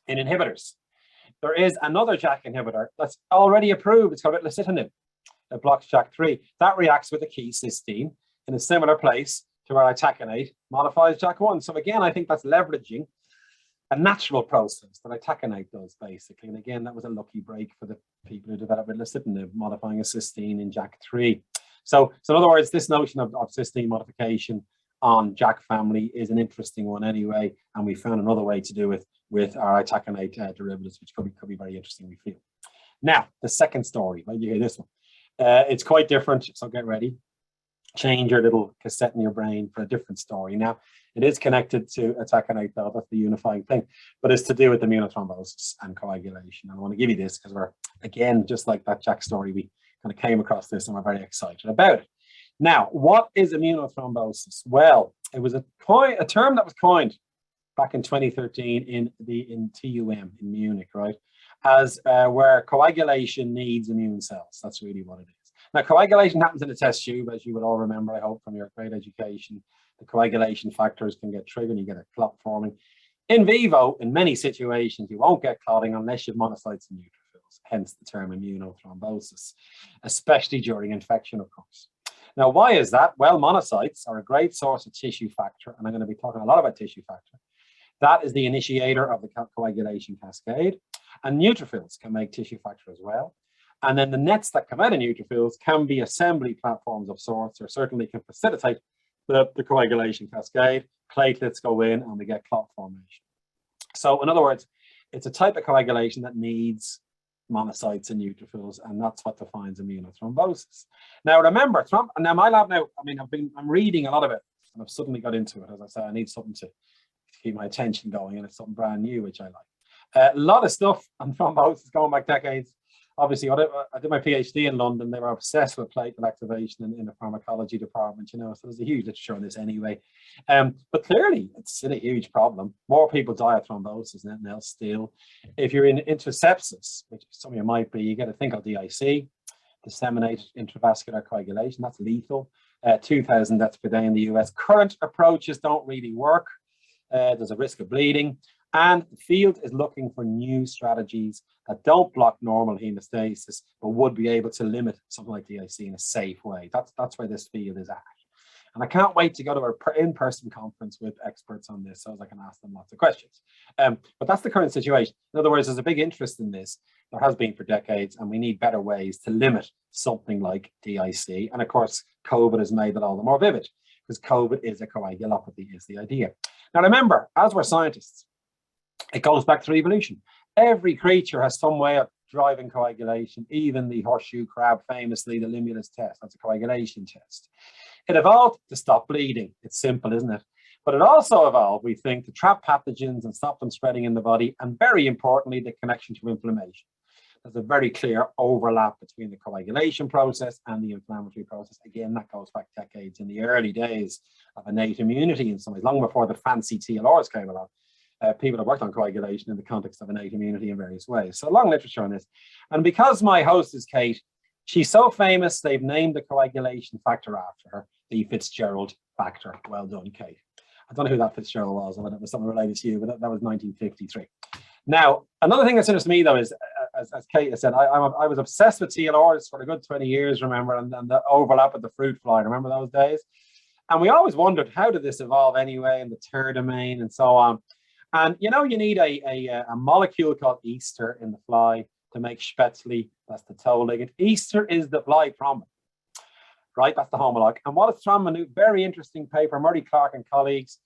Speaker 2: in inhibitors. There is another JAK inhibitor that's already approved. It's called ritlecitinib. It blocks JAK3. That reacts with a key cysteine in a similar place to where Itaconate modifies JAK1. So again, I think that's leveraging a natural process that Itaconate does, basically. And again, that was a lucky break for the people who developed ritlecitinib, modifying a cysteine in JAK3. So in other words, this notion of cysteine modification on JAK family is an interesting one anyway, and we found another way to do it with our Itaconate derivatives, which could be very interesting, we feel. Now, the second story, right, you hear this one. It's quite different, so get ready. change your little cassette in your brain for a different story. Now, it is connected to Itaconate, though. That's the unifying thing, but it's to do with immunothrombosis and coagulation. And I want to give you this because we're, again, just like that Jack story, we kind of came across this and we're very excited about it. Now, what is immunothrombosis? Well, it was a term that was coined back in 2013 in TUM in Munich, right? As where coagulation needs immune cells. That's really what it is. Now, coagulation happens in a test tube, as you would all remember, I hope, from your grade education. The coagulation factors can get triggered, you get a clot forming. In vivo, in many situations, you won't get clotting unless you have monocytes and neutrophils, hence the term immunothrombosis, especially during infection, of course. Now, why is that? Well, monocytes are a great source of tissue factor, and I'm going to be talking a lot about tissue factor. That is the initiator of the coagulation cascade, and neutrophils can make tissue factor as well. And then the nets that come out of neutrophils can be assembly platforms of sorts, or certainly can facilitate the coagulation cascade. Platelets go in and we get clot formation. So in other words, it's a type of coagulation that needs monocytes and neutrophils, and that's what defines immunothrombosis. Now remember, now my lab now, I mean, I'm reading a lot of it, and I've suddenly got into it. As I say, I need something to keep my attention going, and it's something brand new, which I like. A lot of stuff on thrombosis going back decades. Obviously, I did my PhD in London. They were obsessed with platelet activation in the pharmacology department, you know, so there's a huge literature on this anyway. But clearly, it's still a huge problem. More people die of thrombosis than anything else still. If you're into sepsis, which some of you might be, you get a thing called DIC, disseminated intravascular coagulation. That's lethal. 2,000 deaths per day in the US. Current approaches don't really work. There's a risk of bleeding. And the field is looking for new strategies that don't block normal hemostasis, but would be able to limit something like DIC in a safe way. That's where this field is at. And I can't wait to go to an in-person conference with experts on this so I can ask them lots of questions. But that's the current situation. In other words, there's a big interest in this. There has been for decades, and we need better ways to limit something like DIC. And of course, COVID has made it all the more vivid, because COVID is a coagulopathy, is the idea. Now remember, as we're scientists, it goes back through evolution. Every creature has some way of driving coagulation, even the horseshoe crab, famously, the limulus test. That's a coagulation test. It evolved to stop bleeding. It's simple, isn't it? But it also evolved, we think, to trap pathogens and stop them spreading in the body, and very importantly, the connection to inflammation. There's a very clear overlap between the coagulation process and the inflammatory process. Again, that goes back decades, in the early days of innate immunity in some ways, long before the fancy TLRs came along. People have worked on coagulation in the context of innate immunity in various ways. So long literature on this. And because my host is Kate, she's so famous, they've named the coagulation factor after her, the Fitzgerald factor. Well done, Kate. I don't know who that Fitzgerald was, or whether it was someone related to you, but that was 1953. Now, another thing that's interesting to me, though, is, as Kate has said, I was obsessed with TLRs for a good 20 years, remember, and the overlap with the fruit fly. Remember those days? And we always wondered, how did this evolve anyway, in the third domain and so on. And you know, you need a molecule called ester in the fly to make Spätzle. That's the toll ligand. Ester is the fly thrombin, right? That's the homolog. And what is thrombin? Very interesting paper, Murray Clark and colleagues.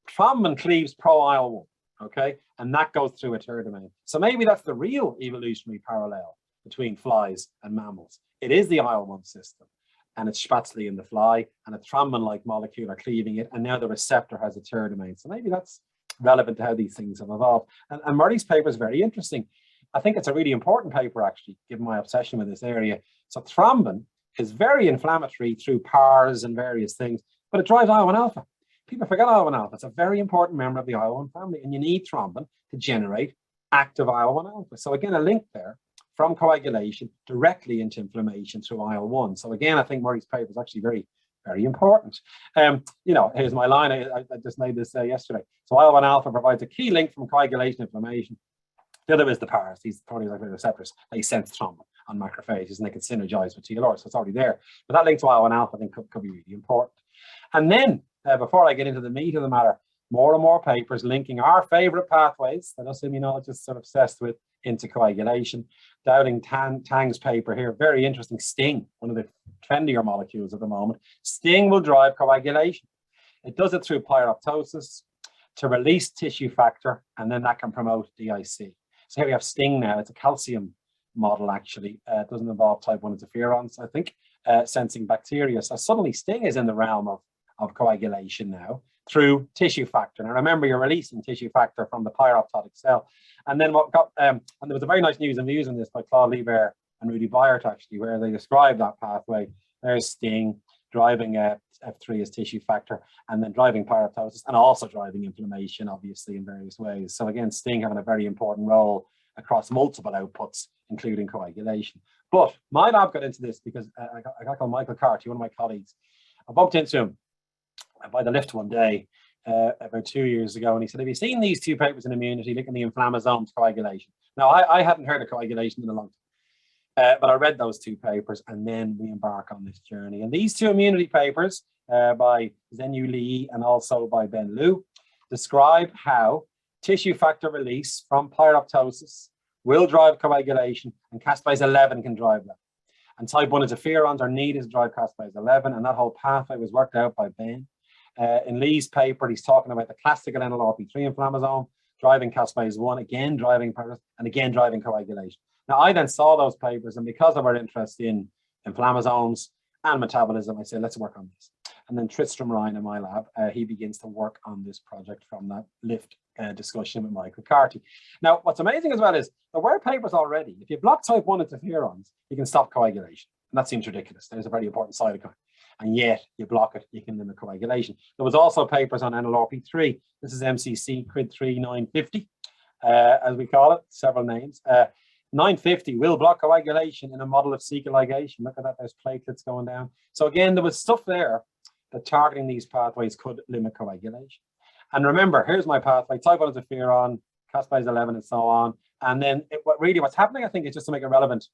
Speaker 2: Thrombin cleaves pro-IL-1, okay? And that goes through a third domain. So maybe that's the real evolutionary parallel between flies and mammals. It is the IL-1 system, and it's Spätzle in the fly, and a thrombin-like molecule are cleaving it, and now the receptor has a third domain. So maybe that's relevant to how these things have evolved. And Murray's paper is very interesting. I think it's a really important paper, actually, given my obsession with this area. So thrombin is very inflammatory through PARs and various things, but it drives IL-1 alpha. People forget IL-1 alpha. It's a very important member of the IL-1 family, and you need thrombin to generate active IL-1 alpha. So again, a link there from coagulation directly into inflammation through IL-1. So again, I think Murray's paper is actually very important. You know, here's my line. I just made this yesterday. So IL-1 alpha provides a key link from coagulation inflammation. The other is the PARs, these protein-activated receptors. They sense thrombin on macrophages, and they can synergize with TLR, so it's already there. But that link to IL-1 alpha, I think, could be really important. And then, before I get into the meat of the matter, more and more papers linking our favorite pathways that us immunologists are obsessed with into coagulation. Dowling Tang's paper here, very interesting. Sting, one of the trendier molecules at the moment. Sting will drive coagulation. It does it through pyroptosis to release tissue factor, and then that can promote DIC. So here we have Sting now. It's a calcium model, actually. It doesn't involve type 1 interferons, I think. sensing bacteria. So suddenly Sting is in the realm of coagulation now through tissue factor. Now remember, you're releasing tissue factor from the pyroptotic cell. And then what got, and there was a very nice news and views on this by Claude Liebert and Rudy Byert, actually, where they described that pathway. There's Sting driving F3 as tissue factor, and then driving pyroptosis, and also driving inflammation, obviously, in various ways. So again, Sting having a very important role across multiple outputs, including coagulation. But my lab got into this because I got called Michael Carty, one of my colleagues. I bumped into him by the lift one day about 2 years ago, and he said, have you seen these two papers in immunity looking at the inflammasomes coagulation? Now, I hadn't heard of coagulation in a long time, but I read those two papers, and then we embark on this journey. And these two immunity papers by Zhenyu Li and also by Ben Liu describe how tissue factor release from pyroptosis will drive coagulation, and caspase 11 can drive that. And type 1 interferons are needed to drive caspase 11, and that whole pathway was worked out by Ben. In Lee's paper, he's talking about the classical NLRP3 inflammasome, driving caspase 1, again driving pyroptosis, and again driving coagulation. Now, I then saw those papers, and because of our interest in inflammasomes and metabolism, I said, let's work on this. And then Tristram Ryan in my lab, he begins to work on this project from that lift discussion with Michael Carty. Now, what's amazing as well is there were papers already. If you block type 1 interferons, you can stop coagulation. And that seems ridiculous. There's a very important cytokine. And yet, you block it, you can limit coagulation. There was also papers on NLRP3. This is MCC CRID3 950, as we call it, several names. 950 will block coagulation in a model of C ligation. Look at that, there's platelets going down. So again, there was stuff there that targeting these pathways could limit coagulation. And remember, here's my pathway, type 1 interferon, caspase 11, and so on. And then what's happening, I think, is just to make it relevant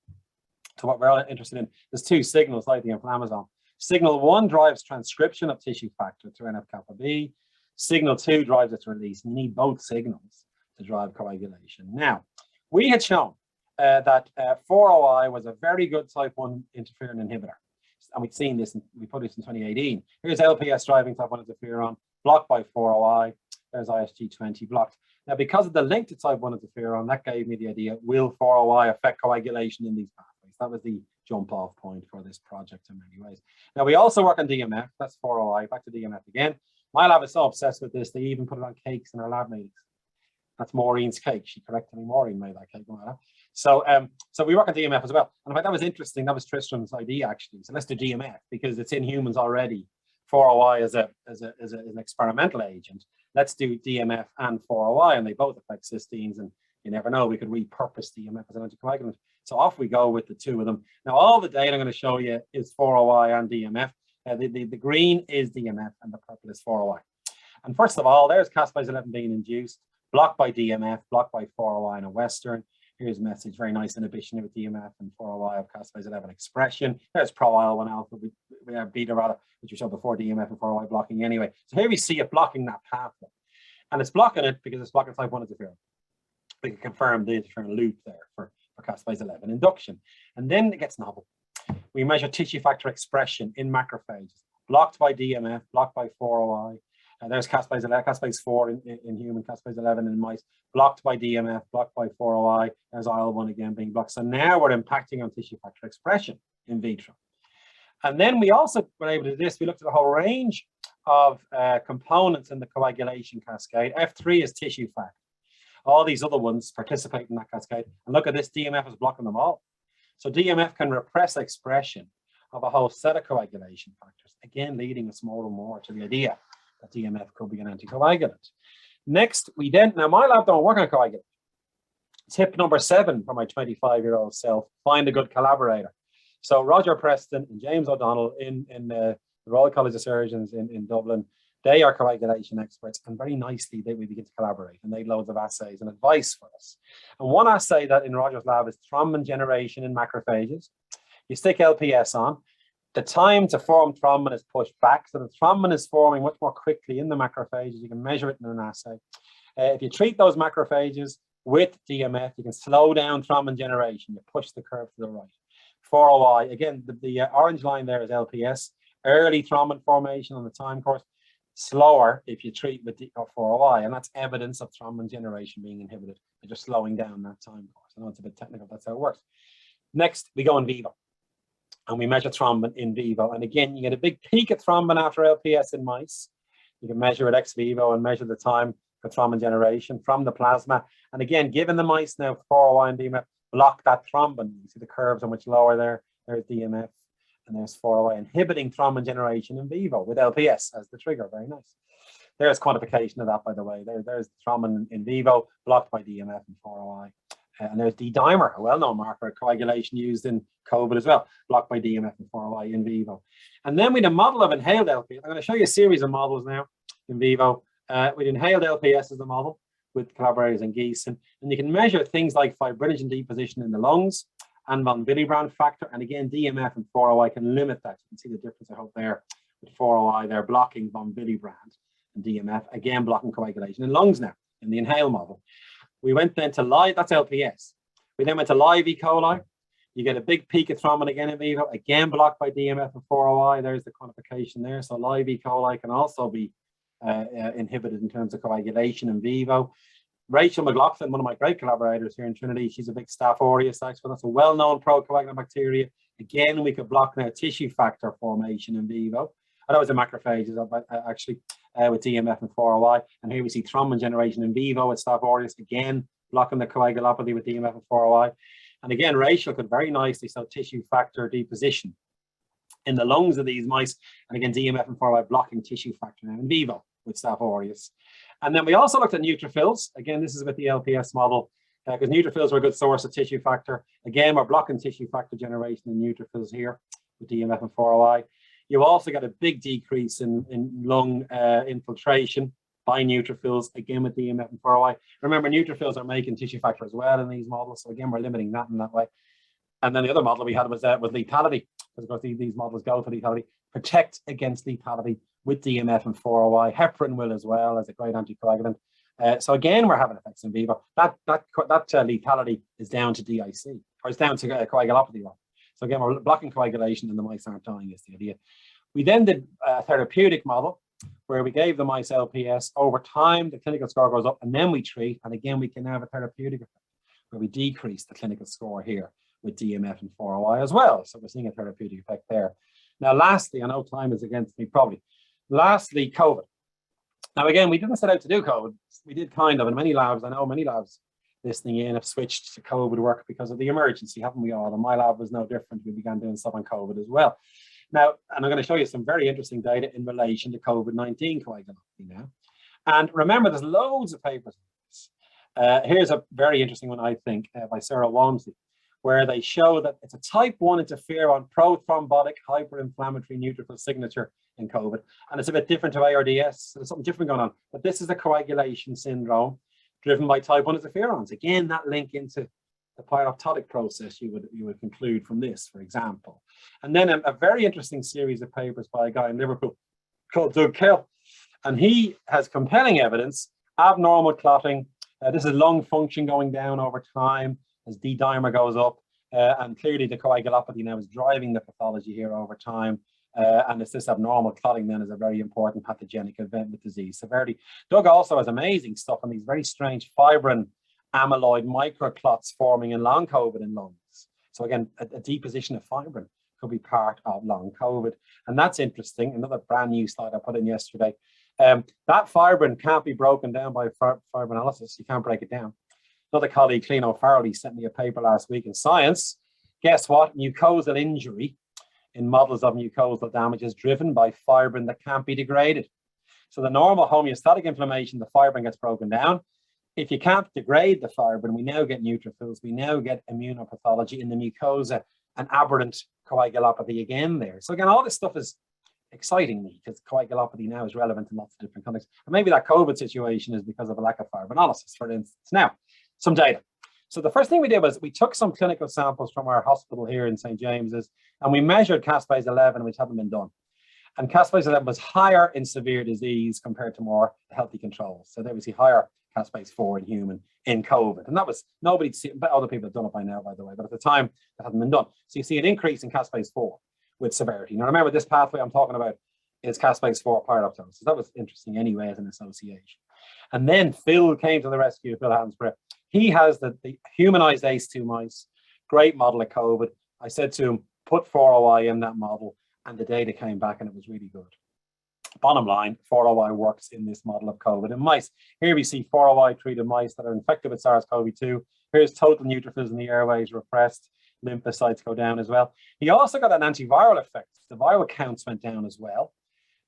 Speaker 2: to what we're all interested in. There's two signals like the inflammasome. Signal 1 drives transcription of tissue factor through NF-kappa B. Signal 2 drives its release. You need both signals to drive coagulation. Now, we had shown that 4OI was a very good type 1 interferon inhibitor. And we've seen this, we published in 2018. Here's LPS driving type 1 interferon, blocked by 4OI. There's ISG20 blocked. Now, because of the link to type 1 interferon, that gave me the idea, will 4OI affect coagulation in these pathways? That was the jump off point for this project in many ways. Now, we also work on DMF. That's 4OI. Back to DMF again. My lab is so obsessed with this, they even put it on cakes in our lab meetings. That's Maureen's cake. She corrected me. Maureen made that cake. So we work on DMF as well. And I thought that was interesting. That was Tristram's idea, actually. So let's do DMF because it's in humans already. 4OI is an experimental agent. Let's do DMF and 4OI, and they both affect cysteines. And you never know, we could repurpose DMF as an anticoagulant. So off we go with the two of them. Now, all the data I'm going to show you is 4OI and DMF. The green is DMF and the purple is 4OI. And first of all, there's caspase 11 being induced, blocked by DMF, blocked by 4OI in a Western. Here's a message, very nice inhibition with DMF and 4OI of caspase 11 expression. There's pro-IL-1 alpha, we have beta rather, which we showed before DMF and 4OI blocking anyway. So here we see it blocking that pathway. And it's blocking it because it's blocking type 1 interferon. We can confirm the interferon loop there for caspase 11 induction. And then it gets novel. We measure tissue factor expression in macrophages, blocked by DMF, blocked by 4OI. There's caspase 4 in human, caspase 11 in mice, blocked by DMF, blocked by 4OI. There's IL-1 again being blocked. So now we're impacting on tissue factor expression in vitro. And then we also were able to do this. We looked at a whole range of components in the coagulation cascade. F3 is tissue factor. All these other ones participate in that cascade. And look at this, DMF is blocking them all. So DMF can repress expression of a whole set of coagulation factors, again, leading us more and more to the idea that DMF could be an anticoagulant. Next, now my lab don't work on coagulant. Tip number 7 for my 25-year-old self, find a good collaborator. So Roger Preston and James O'Donnell in the Royal College of Surgeons in Dublin, they are coagulation experts, and very nicely we begin to collaborate, and they had loads of assays and advice for us. And one assay that in Roger's lab is thrombin generation in macrophages. You stick LPS on, the time to form thrombin is pushed back, so the thrombin is forming much more quickly in the macrophages. You can measure it in an assay. If you treat those macrophages with DMF, you can slow down thrombin generation. You push the curve to the right. 4OI, again, the orange line there is LPS, early thrombin formation on the time course, slower if you treat with 4OI, and that's evidence of thrombin generation being inhibited. You're just slowing down that time course. I know it's a bit technical, that's how it works. Next, we go in vivo. and we measure thrombin in vivo. And again, you get a big peak of thrombin after LPS in mice. You can measure it ex vivo and measure the time for thrombin generation from the plasma. And again, given the mice now 4OI and DMF block that thrombin, you see the curves are much lower there. There's DMF and there's 4OI inhibiting thrombin generation in vivo with LPS as the trigger. Very nice. There's quantification of that, by the way. There's thrombin in vivo blocked by DMF and 4OI. And there's D-dimer, a well-known marker of coagulation used in COVID as well, blocked by DMF and 4OI in vivo. And then with a model of inhaled LPS, I'm going to show you a series of models now in vivo. With inhaled LPS as a model with collaborators in Gießen. And you can measure things like fibrinogen deposition in the lungs and von Willebrand factor. And again, DMF and 4OI can limit that. You can see the difference, I hope, there with 4OI. They're blocking von Willebrand and DMF, again, blocking coagulation in lungs now in the inhale model. We went then to live, that's LPS. We then went to live E. coli. You get a big peak of thrombin again in vivo, again blocked by DMF and 4OI. There's the quantification there. So live E. coli can also be inhibited in terms of coagulation in vivo. Rachel McLaughlin, one of my great collaborators here in Trinity, she's a big Staph aureus expert. That's a well-known procoagulant bacteria. Again, we could block now tissue factor formation in vivo. I know it's a macrophages actually with DMF and 4OI. And here we see thrombin generation in vivo with Staph aureus, again blocking the coagulopathy with DMF and 4OI. And again, Rachel could very nicely show tissue factor deposition in the lungs of these mice. And again, DMF and 4OI blocking tissue factor now in vivo with Staph aureus. And then we also looked at neutrophils. Again, this is with the LPS model, because neutrophils are a good source of tissue factor. Again, we're blocking tissue factor generation in neutrophils here with DMF and 4OI. You also get a big decrease in lung infiltration by neutrophils, again with DMF and 4OI. Remember, neutrophils are making tissue factor as well in these models. So again, we're limiting that in that way. And then the other model we had was lethality, because of course these models go for lethality, protect against lethality with DMF and 4OI. Heparin will as well as a great anticoagulant. So again, we're having effects in vivo. That lethality is down to DIC, or it's down to coagulopathy. So again, we're blocking coagulation and the mice aren't dying is the idea. We then did a therapeutic model where we gave the mice LPS. Over time, the clinical score goes up and then we treat. And again, we can have a therapeutic effect where we decrease the clinical score here with DMF and 4OI as well. So we're seeing a therapeutic effect there. Now, lastly, I know time is against me probably. Lastly, COVID. Now, again, we didn't set out to do COVID. We did kind of, in many labs, I know many labs listening in have switched to COVID work because of the emergency, haven't we all? And my lab was no different. We began doing stuff on COVID as well. Now, and I'm going to show you some very interesting data in relation to COVID-19 coagulopathy now. And remember, there's loads of papers on this. Here's a very interesting one, I think, by Sarah Walmsley, where they show that it's a type 1 interferon prothrombotic hyperinflammatory neutrophil signature in COVID. And it's a bit different to ARDS. So there's something different going on. But this is a coagulation syndrome driven by type 1 interferons. Again, that link into the pyroptotic process you would conclude from this, for example. And then a very interesting series of papers by a guy in Liverpool called Doug Kell. And he has compelling evidence, abnormal clotting. This is lung function going down over time as D-dimer goes up. And clearly the coagulopathy now is driving the pathology here over time. And it's this abnormal clotting then is a very important pathogenic event with disease severity. Doug also has amazing stuff on these very strange fibrin amyloid microclots forming in long COVID in lungs. So again, a deposition of fibrin could be part of long COVID. And that's interesting. Another brand new slide I put in yesterday. That fibrin can't be broken down by fibrinolysis. You can't break it down. Another colleague, Clean O'Farrell, he sent me a paper last week in Science. Guess what? Mucosal injury in models of mucosal damage is driven by fibrin that can't be degraded. So the normal homeostatic inflammation, the fibrin gets broken down. If you can't degrade the fibrin, we now get neutrophils, we now get immunopathology in the mucosa and aberrant coagulopathy again there. So again, all this stuff is exciting me because coagulopathy now is relevant in lots of different contexts. And maybe that COVID situation is because of a lack of fibrinolysis, for instance. Now, some data. So the first thing we did was we took some clinical samples from our hospital here in St. James's and we measured caspase 11, which haven't been done. And caspase 11 was higher in severe disease compared to more healthy controls. So there we see higher caspase 4 in human in COVID. And that was, nobody'd seen, but other people have done it by now, by the way, but at the time that hadn't been done. So you see an increase in caspase 4 with severity. Now remember, this pathway I'm talking about is caspase 4 pyroptosis. So that was interesting anyway as an association. And then Phil came to the rescue, Phil Hansborough. He has the humanized ACE2 mice, great model of COVID. I said to him, put 4OI in that model, and the data came back and it was really good. Bottom line, 4OI works in this model of COVID in mice. Here we see 4OI treated mice that are infected with SARS-CoV-2. Here's total neutrophils in the airways repressed, lymphocytes go down as well. He also got an antiviral effect. The viral counts went down as well.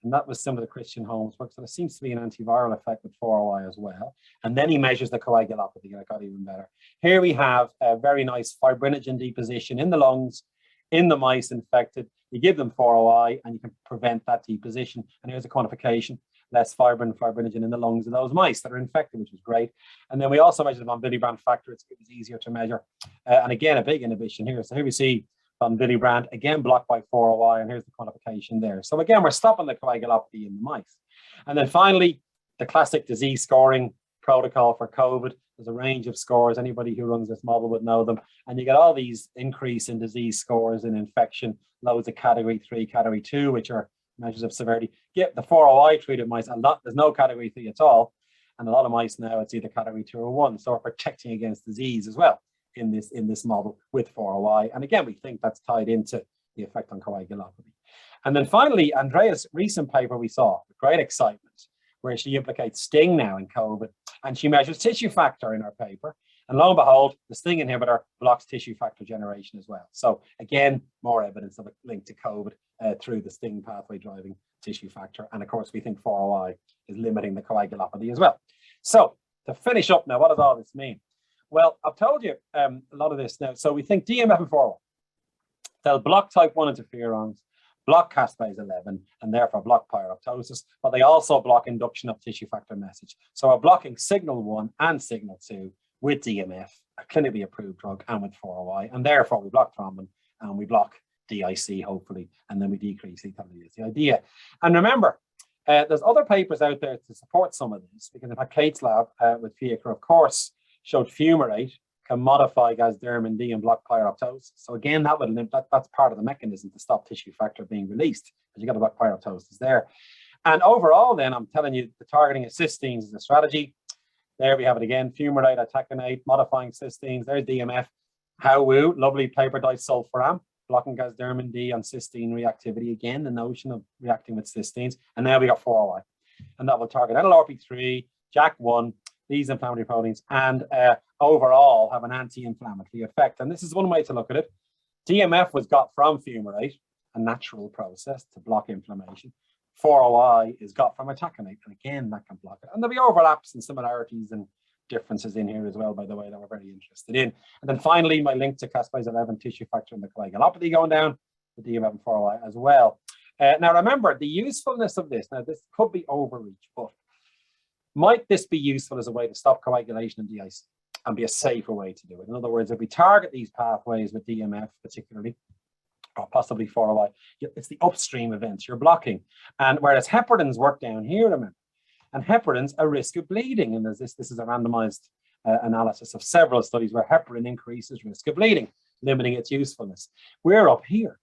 Speaker 2: And that was some of the Christian Holmes work. So there seems to be an antiviral effect with 4OI as well. And then he measures the coagulopathy, and it got even better. Here we have a very nice fibrinogen deposition in the lungs, in the mice infected. You give them 4OI and you can prevent that deposition. And here's a quantification, less fibrinogen in the lungs of those mice that are infected, which was great. And then we also measured the von Willebrand factor. It was easier to measure. And again, a big inhibition here. So here we see von Willebrand, again blocked by 4OI, and here's the quantification there. So again, we're stopping the coagulopathy in the mice. And then finally, the classic disease scoring protocol for COVID. There's a range of scores. Anybody who runs this model would know them. And you get all these increase in disease scores in infection, loads of category 3, category 2, which are measures of severity. Get the 4OI treated mice, there's no category 3 at all. And a lot of mice now, it's either category 2 or 1. So we're protecting against disease as well in this model with 4OI. And again, we think that's tied into the effect on coagulopathy. And then finally, Andrea's recent paper we saw, with great excitement, where she implicates STING now in COVID, and she measures tissue factor in her paper. And lo and behold, the STING inhibitor blocks tissue factor generation as well. So again, more evidence of a link to COVID through the STING pathway driving tissue factor. And of course, we think 4OI is limiting the coagulopathy as well. So to finish up now, what does all this mean? Well, I've told you a lot of this now. So we think DMF and 4OI, they'll block type 1 interferons, block caspase 11, and therefore block pyroptosis, but they also block induction of tissue factor message. So we're blocking signal 1 and signal 2 with DMF, a clinically approved drug, and with 4OI, and therefore we block thrombin and we block DIC, hopefully, and then we decrease lethality is the idea. And remember, there's other papers out there to support some of this, because in fact, Kate's lab with Fiacre, of course, showed fumarate can modify Gasdermin D and block pyroptosis. So again, that's part of the mechanism to stop tissue factor being released, because you got to block pyroptosis there. And overall, then I'm telling you, the targeting of cysteines is a strategy. There we have it again: fumarate, itaconate, modifying cysteines. There's DMF. How woo, lovely paper disulfiram, blocking Gasdermin D on cysteine reactivity. Again, the notion of reacting with cysteines. And now we got 4OI, and that will target NLRP3, JAK1, these inflammatory proteins, and overall have an anti-inflammatory effect. And this is one way to look at it. DMF was got from fumarate, a natural process to block inflammation. 4OI is got from itaconate, and again, that can block it. And there'll be overlaps and similarities and differences in here as well, by the way, that we're very interested in. And then finally, my link to caspase 11 tissue factor and the coagulopathy going down, the DMF and 4OI as well. Now remember, the usefulness of this, now this could be overreach, but might this be useful as a way to stop coagulation and DIC and be a safer way to do it? In other words, if we target these pathways with DMF particularly, or possibly 4OI, it's the upstream events you're blocking. And whereas heparins work down here, remember, and heparins are risk of bleeding. And there's this is a randomized analysis of several studies where heparin increases risk of bleeding, limiting its usefulness. We're up here.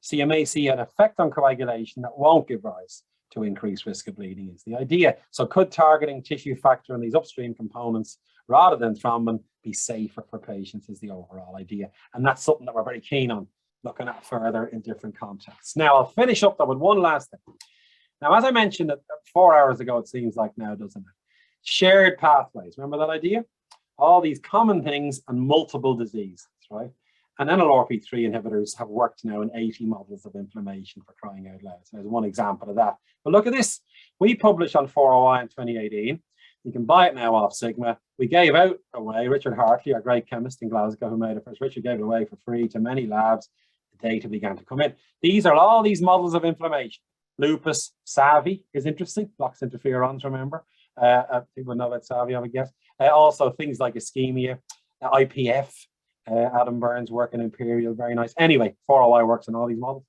Speaker 2: So you may see an effect on coagulation that won't give rise to increased risk of bleeding is the idea. So could targeting tissue factor and these upstream components rather than thrombin be safer for patients is the overall idea. And that's something that we're very keen on looking at further in different contexts. Now, I'll finish up though with one last thing. Now, as I mentioned 4 hours ago, it seems like now, doesn't it? Shared pathways. Remember that idea? All these common things and multiple diseases, right? And NLRP3 inhibitors have worked now in 80 models of inflammation, for crying out loud. So there's one example of that. But look at this. We published on 4OI in 2018. You can buy it now off Sigma. We gave out away, Richard Hartley, our great chemist in Glasgow who made it first. Richard gave it away for free to many labs. The data began to come in. These are all these models of inflammation. Lupus, SAVI is interesting, blocks interferons, remember. People know about SAVI, I would guess. Also things like ischemia, IPF, Adam Burns work in Imperial, very nice. Anyway, 4OI works in all these models.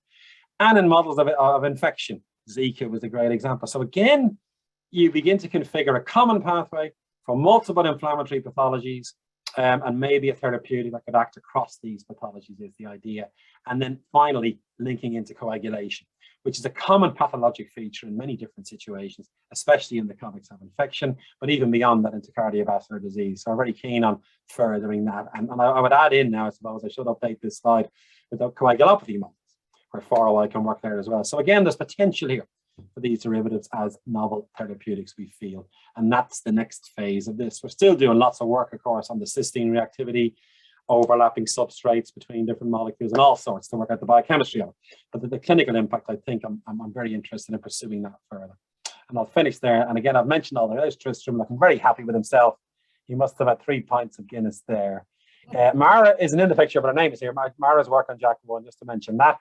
Speaker 2: And in models of infection, Zika was a great example. So again, you begin to configure a common pathway for multiple inflammatory pathologies, and maybe a therapeutic that could act across these pathologies is the idea. And then finally, linking into coagulation, which is a common pathologic feature in many different situations, especially in the context of infection, but even beyond that into cardiovascular disease. So I'm very keen on furthering that. And I would add in now, I suppose I should update this slide with the coagulopathy model. where 4OI can work there as well. So again, there's potential here for these derivatives as novel therapeutics, we feel. And that's the next phase of this. We're still doing lots of work, of course, on the cysteine reactivity, overlapping substrates between different molecules and all sorts to work out the biochemistry of it. But the clinical impact, I think I'm very interested in pursuing that further. And I'll finish there. And again, I've mentioned all the there's Tristram looking very happy with himself. He must have had 3 pints of Guinness there. Mara isn't in the picture, but her name is here. Mara's work on JAK1, just to mention that.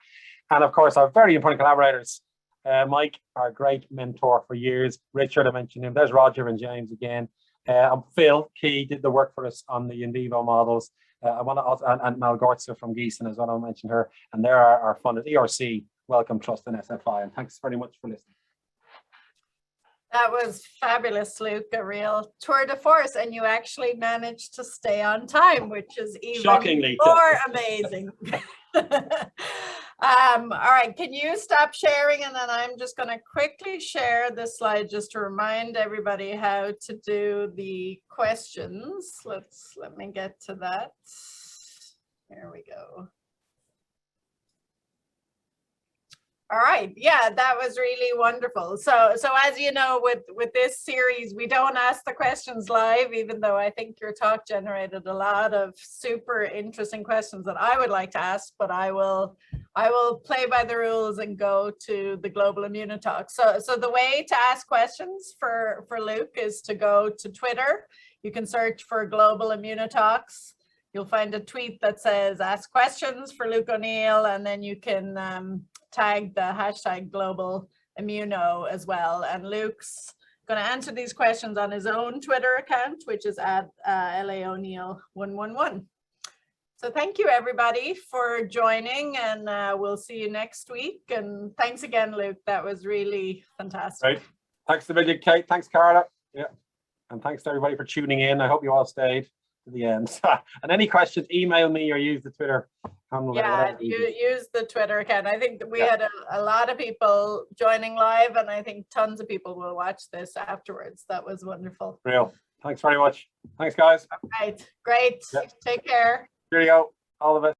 Speaker 2: And of course, our very important collaborators, Mike, our great mentor for years. Richard, I mentioned him. There's Roger and James again. Phil Key did the work for us on the in vivo models. I want to also, and Malgorza from Gießen as well, I mentioned her. And there are our funders, ERC, Wellcome Trust, and SFI. And thanks very much for listening.
Speaker 1: That was fabulous, Luke, a real tour de force, and you actually managed to stay on time, which is even
Speaker 2: shockingly
Speaker 1: more amazing. All right, can you stop sharing? And then I'm just going to quickly share this slide just to remind everybody how to do the questions. Let me get to that. Here we go. All right, yeah, that was really wonderful. So as you know, with this series, we don't ask the questions live, even though I think your talk generated a lot of super interesting questions that I would like to ask, but I will play by the rules and go to the Global Immunotalk. So the way to ask questions for Luke is to go to Twitter. You can search for Global Immunotalks. You'll find a tweet that says ask questions for Luke O'Neill, and then you can tag the hashtag Global Immuno as well. And Luke's going to answer these questions on his own Twitter account, which is at LAO'Neill111. So thank you, everybody, for joining, and we'll see you next week. And thanks again, Luke. That was really fantastic.
Speaker 2: Right. Thanks to Billy, Kate. Thanks, Carla. Yeah. And thanks to everybody for tuning in. I hope you all stayed to the end. And any questions, email me or use the Twitter handle.
Speaker 1: Yeah, use the Twitter account. I think that we had a lot of people joining live, and I think tons of people will watch this afterwards. That was wonderful.
Speaker 2: Real. Thanks very much. Thanks, guys.
Speaker 1: All right. Great.
Speaker 2: Yep.
Speaker 1: Take care.
Speaker 2: Cheerio. All of it.